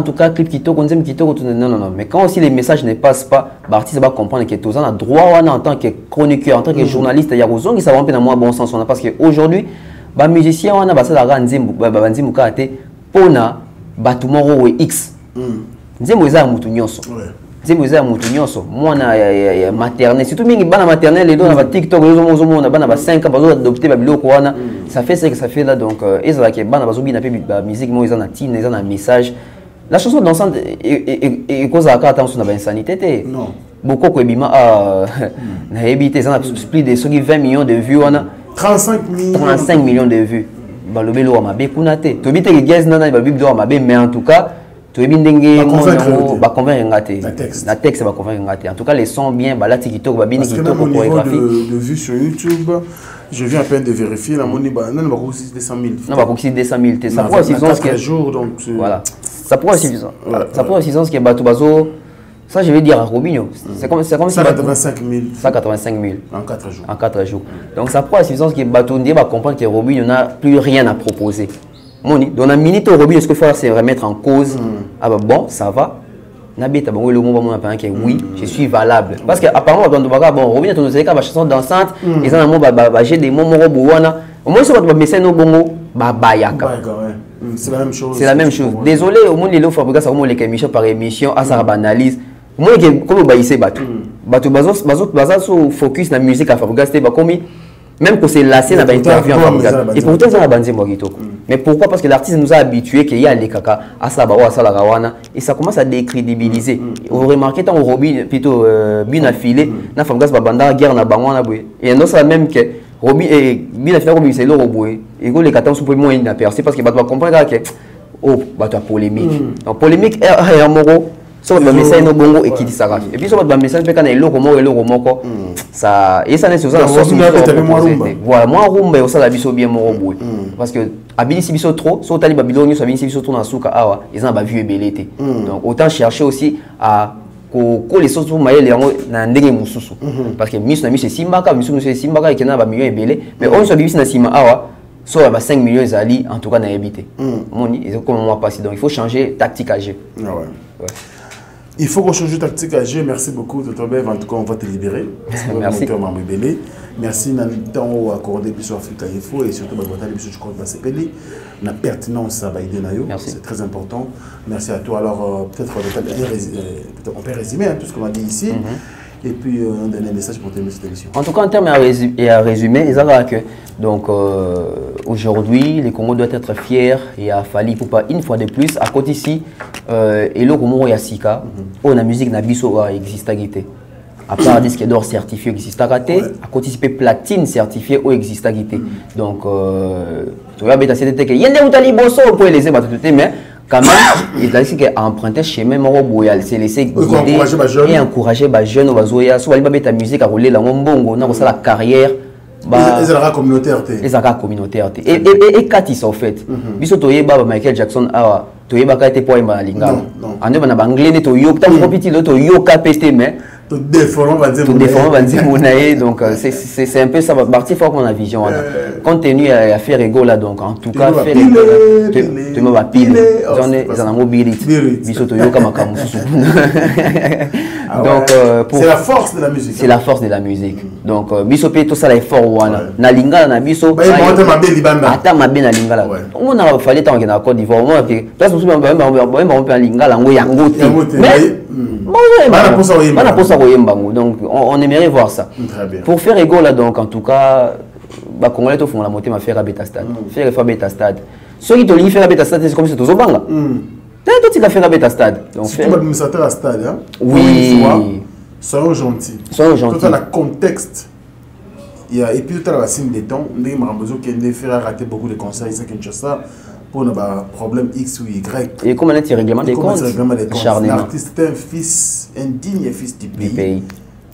tout cas, clip qui toque, non. Mais quand aussi les messages ne passent pas, l'artiste va comprendre que tous on a droit en tant que chroniqueur, en tant que journaliste, il y a des gens qui savent un peu dans moi bon sens. Parce qu'aujourd'hui, les musiciens, on a passé la grande Nzembo Kate, Pona, Batumoro X. Nzembo est à Moutounyoso. Nzembo est à Moutounyoso. Moi, on a maternelle. Surtout, il y a maternelle, les deux, on a TikTok, on a 5 ans, on a adopté Babilo Kouana. Ça fait ce que ça fait là. Donc, ils ont la musique, ils ont un message. La chanson dansante est cause à attention à l'insanité. Non. Beaucoup de gens ont habité, ils ont plus de 20 millions de vues. 35 millions de vues. Balobelo Amabe Kunate. Tu habites les gaz, mais en tout cas, tu es bien la texte va convaincre. En tout cas, les sons bien, la TikTok va bien chorégraphie. De vues sur YouTube, je viens à peine de vérifier la monnaie. Non, pas aussi 200 000. Non, pas aussi 200 000. Ça prend aussi 4 jours, donc voilà. Ça prend aussi ça prend aussi que Bato Bazo. Ça, je vais dire à Robinho. C'est comme si 185 000. 185 000. En 4 jours. En 4 jours. Donc ça prend suffisance que Bato Ndié va comprendre que Robinho n'a plus rien à proposer. Dans la minute où Robinho, ce qu'il faut faire, c'est remettre en cause. Ah bah bon, ça va. Nabita, bon, le mot va que oui, je suis valable. Parce qu'apparemment, bon, Robinho, tu nous as dit que la chanson dansante, ils ont un mot, j'ai des mots, au moins, si on va mettre nos bons c'est la même chose. C'est la même chose. Désolé, au moins, les lots fabriqués, ça va les émissions par émission, à ça banalise. Moi, comme on va ici, Bato. Bato, focus sur la musique à fabriquer, c'était comme même qu'on s'est lassé dans l'interview en Fabregas. Et pourtant, ça a bandé Morito. Mais pourquoi? Parce que l'artiste nous a habitués qu'il y a les caca à Sabaro, à Salarawana, et ça commence à décrédibiliser. Vous remarquez, tant Roby, plutôt bien affilé, na Fabregas Babanda, guerre na Bangwana, et non, c'est même que Roby et bien affilé, Roby, c'est l'euro, et les 14 sont moins inaperçus parce que tu vas comprendre que, oh, tu as polémique. Donc, polémique, est un moro. So le message no bongo et qui dit ça et puis so le message peut quand il est ça et ça n'est ça voilà moi rumba et ça la biso bien moro boy parce que abili si biso trop so tali babylone so abili si biso trop na suka awa ils ont ba vu belete donc autant chercher aussi à ko les choses pour mailler les na ndenge mususu parce que miss na miss simbaka miss c'est simbaka et kena ba millions belé mais on so biso na sima awa so ba 5 millions zali en tout cas na habité moni ils ont comme moi passé donc il faut changer tactique à jeu. Il faut qu'on change de tactique à G. Merci beaucoup, Dr. Bev. En tout cas, on va te libérer. Merci. Merci dans le temps accordé sur Africa Info et surtout dans le sur la pertinence à Baïdenayo. C'est très important. Merci à toi. Alors, peut-être on peut résumer tout ce qu'on a dit ici. Et puis, un dernier message pour terminer cette émission. En tout cas, en termes et à résumer, ils ont que donc aujourd'hui, les Congos doivent être fiers et à Fali pour pas une fois de plus à côté ici et le Congo Yassika, où la musique Nabiso existe à guetter. À part disque d'or certifié existe à guetter, à côté ici platine certifié ou existe à guetter. Donc, tu vas bêta c'était que yende utali bosso pour les aimer mais quand même, il a dit qu'emprunter chez même Roboyal, c'est laisser guider et encourager les jeunes aux Azoya, soit ils mettent la musique à rouler la Mombongo, on a la carrière. Les Zara communautaires. Les Zara communautaires. Et Katis en fait. Biso toyeba Michael Jackson awa toyeba ka été pour imba lingala. Ande bana banglé to yo, tant qu'on petit to yo ka pété mais tout déformant va dire monaye donc c'est un peu ça va partir fort qu'on a vision compte tenu à faire ego là donc en tout cas faire tu me vas pile ils en ont mobilité biso to yo ka makamu donc c'est la force de la musique. C'est la force de la musique. Donc biso pe to ça là fort wana na lingala na biso ata mabe na lingala on a fallu tant que na Côte d'Ivoire moi que place musu on peut lingala ngo yango te mais donc on aimerait voir ça. Pour faire ego là donc en tout cas bah Congolais to font la montée ma faire à Beta Stade. Faire Beta Stade. Ceux qui te li faire à Beta Stade c'est comme si tu zobanga. Toi tu l'as fait à Beta Stade. Donc faire administrateur à stade hein. Oui. Soyons gentils. Soyons gentils. Tout dans le contexte. Il y a et puis tout à la signe des temps, ndé marambozo qui ndé faire rater beaucoup de concerts ici à Kinshasa. Pour nos problèmes X ou Y. Et comment est-ce règlement des comptes? L'artiste est un fils, un digne fils du pays.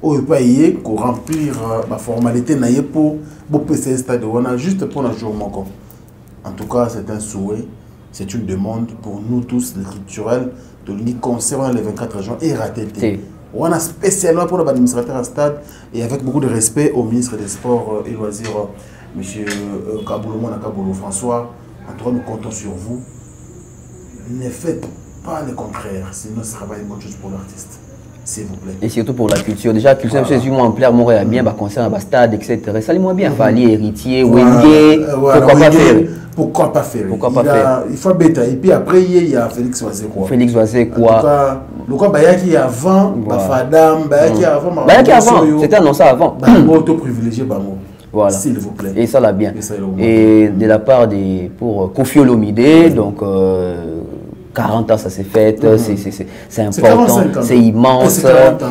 Où il peut y remplir la formalité pour passer ce stade juste pour un jour. En tout cas, c'est un souhait, c'est une demande pour nous tous, les culturels, de l'unique concert les 24 juin et rater. On a spécialement pour l'administrateur à stade et avec beaucoup de respect au ministre des Sports et Loisirs, M. Kaboulou François. En tout cas, nous comptons sur vous. Ne faites pas le contraire, sinon ce ne sera pas une bonne chose pour l'artiste. S'il vous plaît. Et surtout pour la culture. Déjà, la culture, c'est du moins en plaire, Montréal bien, concert à stade, etc. Ça lui moins bien. Fali, héritier, Wenge. Pourquoi pas faire? Il faut bêta. Et puis après, il y a Félix Oazekwa. Félix Oazekwa. Le quoi, Bayaki avant, Fadam, Bayaki avant. Bayaki avant, c'était annoncé avant. Auto-privilégié, Bango. Voilà. S'il vous plaît. Et ça l'a bien. Et de la part pour Kofi Olomide, donc 40 ans ça s'est fait, c'est important, c'est immense. C'est 40 ans.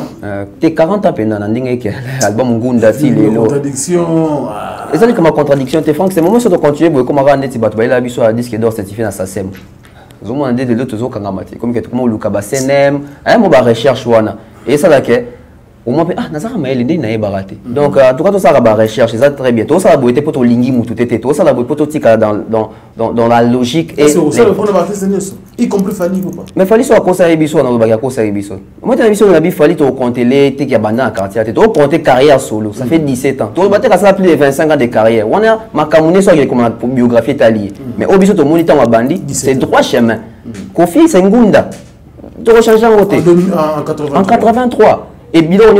T'es 40 ans pendant l'album Ngunda Filelo. Contradiction. Et ça c'est comme une contradiction. T'es franc, c'est le moment où tu continues pour comme avant d'être battu, il a vu sur un disque d'or certifié dans sa SEM. Nous avons demandé de l'autre autres kangamati, comme que tout le monde Luka Basenem, un mot de recherche wana. Et ça là que au moins Nazara Maël n'est pas baraté. Donc en tout cas tout ça la recherche, c'est très bien. Tout ça la beauté pour ton lingi ou tout était, tout ça la beauté pour ton tika dans la logique et c'est ça le fond de l'artiste y compris Fali ou pas. Mais Fali soit conseiller biso dans le bagage conseiller biso. Moi tu as biso na bi Fali to compter les t'es qui abandonné en quartier, tu dois compter carrière solo, ça fait 17 ans. Tu dois battre ça plus de 25 ans de carrière. On a ma camoune soit comme pour biographie italienne. Mais au biso to moniteur ma bandi, c'est droit chemin. Kofi c'est Ngunda. Tu rechanges en côté. En 83. Et bilan,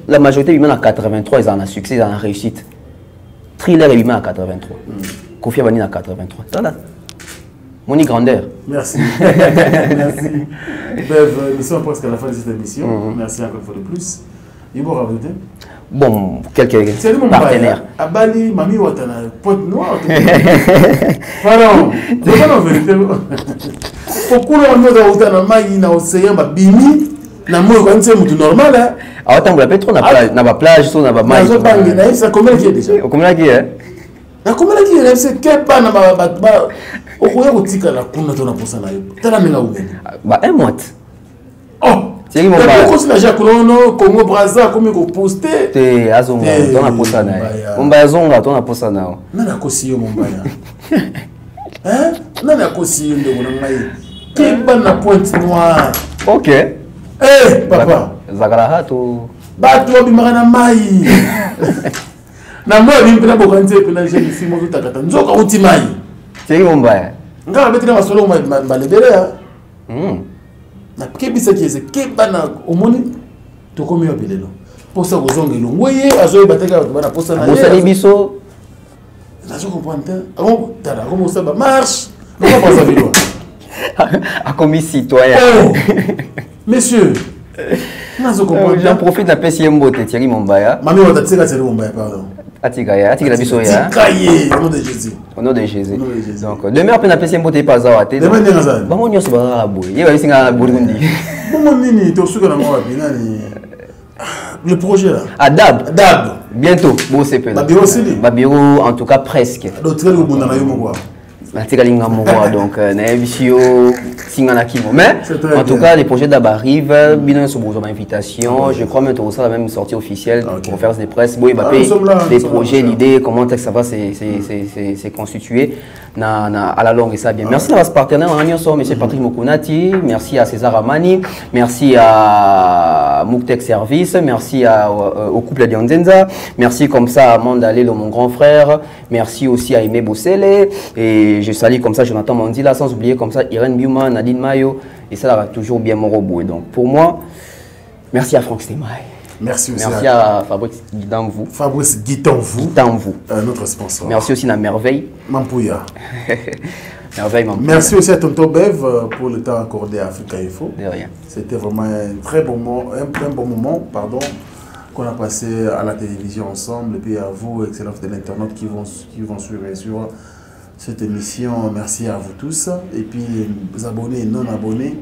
la majorité humaine en 83, ils en ont succès, ils en ont réussite. Thriller humain en 83. Kofi Abani en 83. Ça là. Moni grandeur. Merci. Merci. Bev, nous sommes presque à la fin de cette émission. Merci encore une fois de plus. Il faut rajouter. Bon, quelques partenaires. À Bali, Mami Watana, Pointe Noire. Pardon, c'est pas la vérité. Pourquoi on a autant de mailles dans l'océan, Bini, na moi quand c'est normal hein. Ah attends, la pétrole n'a pas plage, sur n'a pas maille. Ça combien qui est déjà? Combien qui est? Na combien qui est? C'est quel pas na ba au quoi au tika la kuna tona pour ça là. Tala menga ou bah un mois. Oh, c'est mon ba. Pourquoi la Jacques Congo Brazza comme ko poster? Te azonga tona pour ça là. On ba azonga tona pour ça là. Na na kosi yo mon baya. Hein? Na na kosi yo ndo na ngai. Kemba na Pointe Noire. OK. Eh, papa. Zakala hato. Bato obimaka na mai. Na moi bimpela bokanze pena jeune fille mo tutakata. Nzoka uti mai. C'est mon baya. Ngala betina masolo ma lebere ya. Na kebisa kiese keba na omoni to komi yo bilelo. Posa kozonga elongwe azoye bateka bana posa na. Posa ni biso. Nazo comprendre. Avant tada comme ça ba marche. On va pas ça vidéo. A commis citoyen. Oh. Monsieur. J'en profite de la PCM Bote, Thierry Mombaya. Mami, on t'a dit que c'est Mombaya, pardon. Atikaya, Atikaya Bisoya. Atikaya, au nom de Jésus. Au nom de Jésus. Donc, demain, après la PCM Bote, pas à Waté. Demain, il y a un bon, on y a ce bar à Boy. Il y a un Burundi. Bon, Nini, tu as su que la mort le projet là. À Dab. Dab. Bientôt, bon, c'est peu. Babiro, c'est lui. Babiro, en tout cas, presque. D'autres, le bon, on a eu mon roi. Donc, mais en tout cas, les projets d'Ab arrivent. Bien sûr, mon invitation. Je crois maintenant ça la même sortie officielle, conférence de presse. Bon, il va payer les projets, l'idée, comment ça va se constituer à la longue et ça bien. Merci à ce partenaire, M. Patrick Mokunati, merci à César Amani, merci à Mouktek Service, merci au couple Dionzenza, merci comme ça à Mandalé, mon grand frère, merci aussi à Aimé Boussele et je salue comme ça Jonathan Mandila, sans oublier comme ça Irène Biuma, Nadine Mayo, et ça va toujours bien mon robot. Donc pour moi, merci à Franck Stemay. Merci aussi. Merci à Fabrice Guidanvou. Fabrice Guidanvou. Notre sponsor. Merci aussi à Merveille. Mampouya. Merveille Mampouya. Merci aussi à Tonton Bev pour le temps accordé à Africa Info. De rien. C'était vraiment un très bon moment, un bon moment, pardon, qu'on a passé à la télévision ensemble. Et puis à vous, excellents de l'internaute qui vont suivre sur cette émission. Merci à vous tous. Et puis, les abonnés et non abonnés,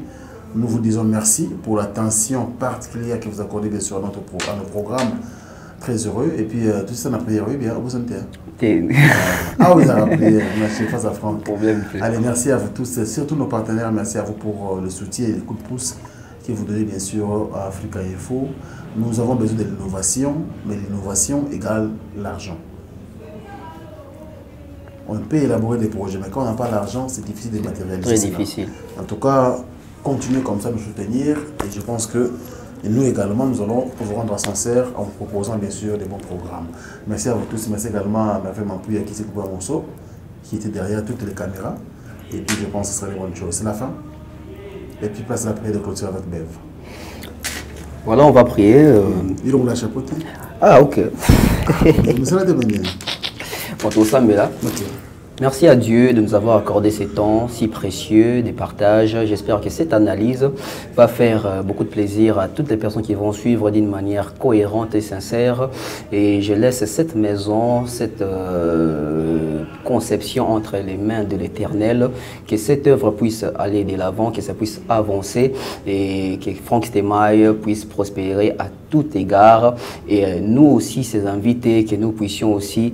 nous vous disons merci pour l'attention particulière que vous accordez bien sûr à nos programmes. Très heureux. Et puis, tout ça, on a prié, oui, bien, vous sentez. Ah oui, on a prié, merci, face à Franck. Allez, merci à vous tous, surtout nos partenaires, merci à vous pour le soutien et le coup de pouce que vous donnez bien sûr à Africa Info. Nous avons besoin de l'innovation, mais l'innovation égale l'argent. On peut élaborer des projets, mais quand on n'a pas l'argent, c'est difficile de matérialiser. Très difficile. En tout cas, continuez comme ça nous soutenir et je pense que nous également, nous allons vous rendre sincères en vous proposant bien sûr des bons programmes. Merci à vous tous. Merci également à ma femme Mampouya qui s'est coupé un morceau, qui était derrière toutes les caméras. Et puis je pense que ce sera une bonne chose. C'est la fin. Et puis place la prière de clôture avec Bev. Voilà, on va prier. Ils ont la chapeauté. Ah, ok. Nous allons devenir. Merci à Dieu de nous avoir accordé ces temps si précieux, des partages. J'espère que cette analyse va faire beaucoup de plaisir à toutes les personnes qui vont suivre d'une manière cohérente et sincère. Et je laisse cette maison, cette conception entre les mains de l'Éternel, que cette œuvre puisse aller de l'avant, que ça puisse avancer et que Franck Stemay puisse prospérer à tout égard. Et nous aussi, ces invités, que nous puissions aussi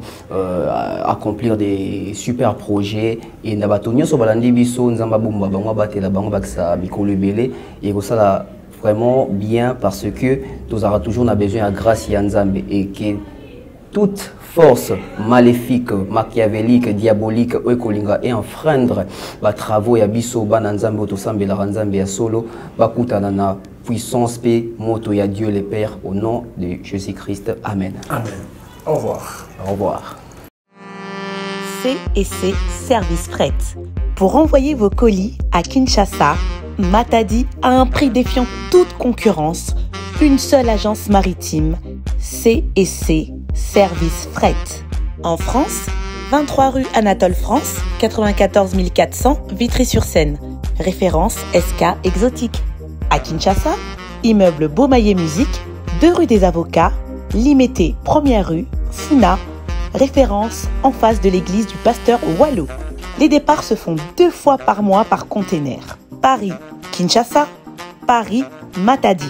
accomplir des super projet et nabatonio so balandi biso nzamba bomba bango batela bango baksa mikolo ebele et ça vraiment bien parce que nous aura toujours besoin de grâce ya Nzambe et que toute force maléfique, machiavélique, diabolique ekolinga et enfreindre ba travaux ya biso bana Nzambe to sambela Nzambe ya solo bakutana na puissance paix moto ya Dieu le Père au nom de Jésus-Christ. Amen. Amen. Au revoir. Au revoir. C&C Service Fret. Pour envoyer vos colis à Kinshasa, Matadi a un prix défiant toute concurrence. Une seule agence maritime, C&C Service Fret. En France, 23 rue Anatole France, 94 400 Vitry-sur-Seine. Référence SK Exotique. À Kinshasa, immeuble Beaumaillé Musique, 2 rue des Avocats, Limité, première rue, Funa, référence en face de l'église du pasteur Wallo. Les départs se font 2 fois par mois par container. Paris, Kinshasa, Paris, Matadi.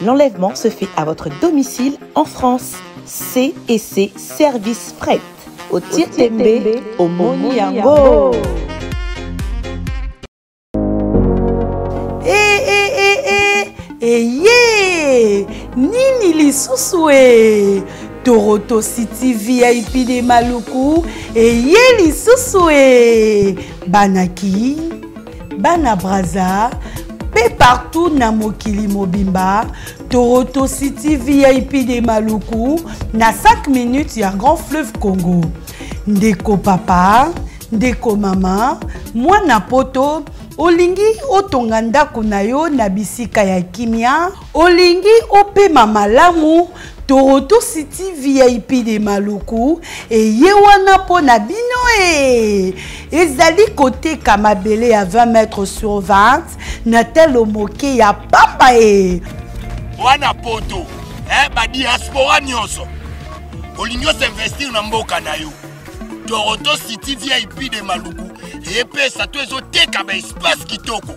L'enlèvement se fait à votre domicile en France. C&C Service Fret. Au Tirtembe, au Moniango. Nini lisusu Toronto City VIP de Maluku lisusu Banaki, Bana Braza, pe partout na mokili mobimba. Toronto City VIP de Maluku na 5 minutes ya Grand Fleuve Congo. Ndeko papa, ndeko mama, mwana poto, olingi otonga ndako na yo na bisika ya kimia, olingi opema malamu. Toronto City VIP de Maluku ye wana po na bino ezali kote kamabele à 20 mètres sur 20 na telo moke ya papa wana poto ba diaspora nyonso olingi s'investir na mboka na yo. Toronto City VIP de Maluku epesa to ezoteka ba espace kitoko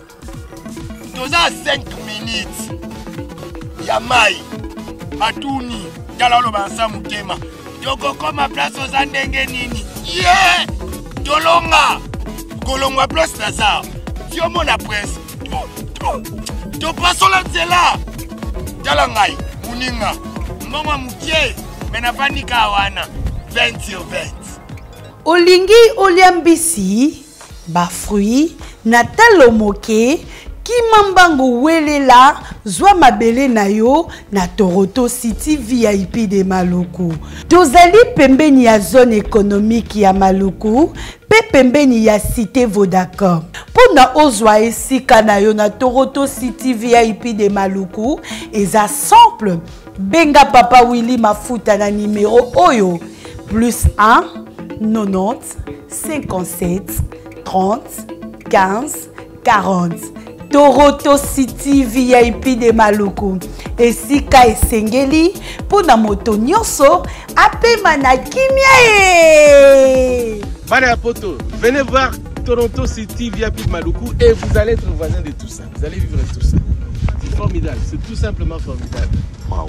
toza 5 minutes ya mai Matuni, Galalo Bansa Mutema. Yoko koma place aux andenge nini. Yeah! Tolonga! Kolongwa place Lazare. Si on mona presse. To passo la zela. Talangai, Muninga. Mama Mukie, Menafanika wana. 20 sur 20. Olingi oliambisi, ba fruit, natalo moke. Kimambango welela zwa mabele na yo na Toronto City VIP de Maluku. Tozali pembeni ya zone économique ya Maluku, pe pembeni ya cité Vodacom. Pona ozwa esika na yo na Toronto City VIP de Maluku, eza simple. Benga papa Willy Mafuta na numéro oyo +1 90 57 30 15 40. Toronto City VIP de Maluku. Esika esengeli pona moto nyonso apema na kimia Bana poto, venez voir Toronto City VIP de Maluku et vous allez être voisin de tout ça. Vous allez vivre tout ça. C'est formidable, c'est tout simplement formidable. Wow.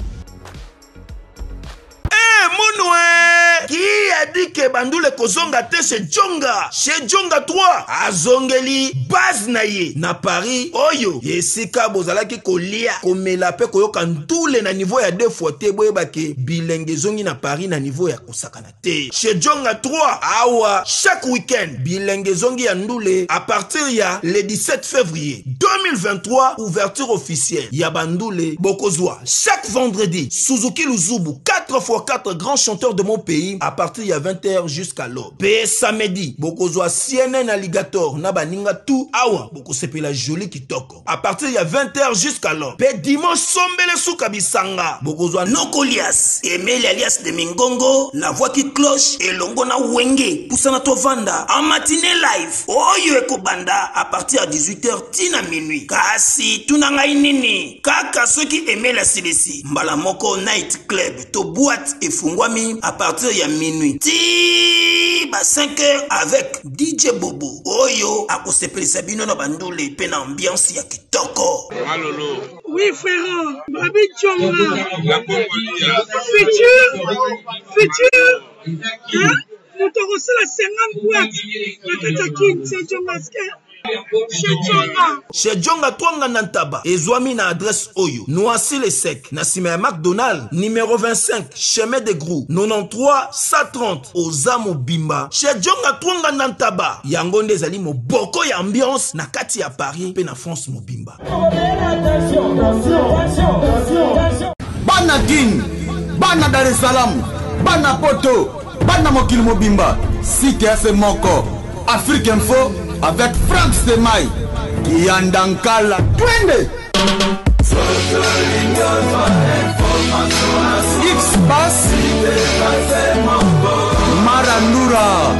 Qui a dit que Bandoule Kozonga te chez Djonga 3 azongeli base naye na Paris oyo yesika bozalaki kolia komela pe koyoka ntule na niveau ya 2 fois te boyebake bilenge zongi na Paris na niveau ya kosakana te chez Djonga 3 awa chaque week-end bilenge zongi ya ndule à partir ya le 17 février 2023 ouverture officielle ya Bandoule Bokozwa chaque vendredi Suzuki Luzubu 4x4 grands chanteurs de mon pays à partir de 20h jusqu'à l'aube. Pe samedi, bokozwa CNN Alligator na baninga tout awa boko sepela joli kitoko. À partir de 20h jusqu'à l'aube. Pe dimanche sombele souka bisanga. Bokozwa Nokolias, Emile alias de Mingongo, la voix qui cloche et longo na wenge. Poussana tovanda en matinée live. Oyo eko banda à partir de 18h tina minuit. Kasi tunanga inini. Kaka ceux qui aimaient la CDC. Mbala moko night club to boîte et fungwami à partir de minuit. Ti ba 5h avec DJ Bobo. Oyo akosepeli sabino na Bandoule pe na ambiance ya kitoko. Malolo. Oui frère, Babi Djonga. La Congolia. Futur. Hein? Nous te reçons la 50 boîtes. La Katakin, c'est Djonga. Chez Djonga Twanga Nantaba, Ezwami na adresse Oyo, Noisy le Sec, Nassime McDonald, numéro 25, chemin de Grou, 93 130, Ozamo Bimba. Chez Djonga Twanga Nantaba, Yangonde Zali mo boko ya ambiance, na kati ya Paris, pe na France mo Bimba. Bana Guine, Bana Dar es Salaam, Bana Poto, Bana Mokili Mobimba, Cité AC Moko, Afrique Info, avec Franck Semaï, Yandankala, Twende. X-Bass, Marandura,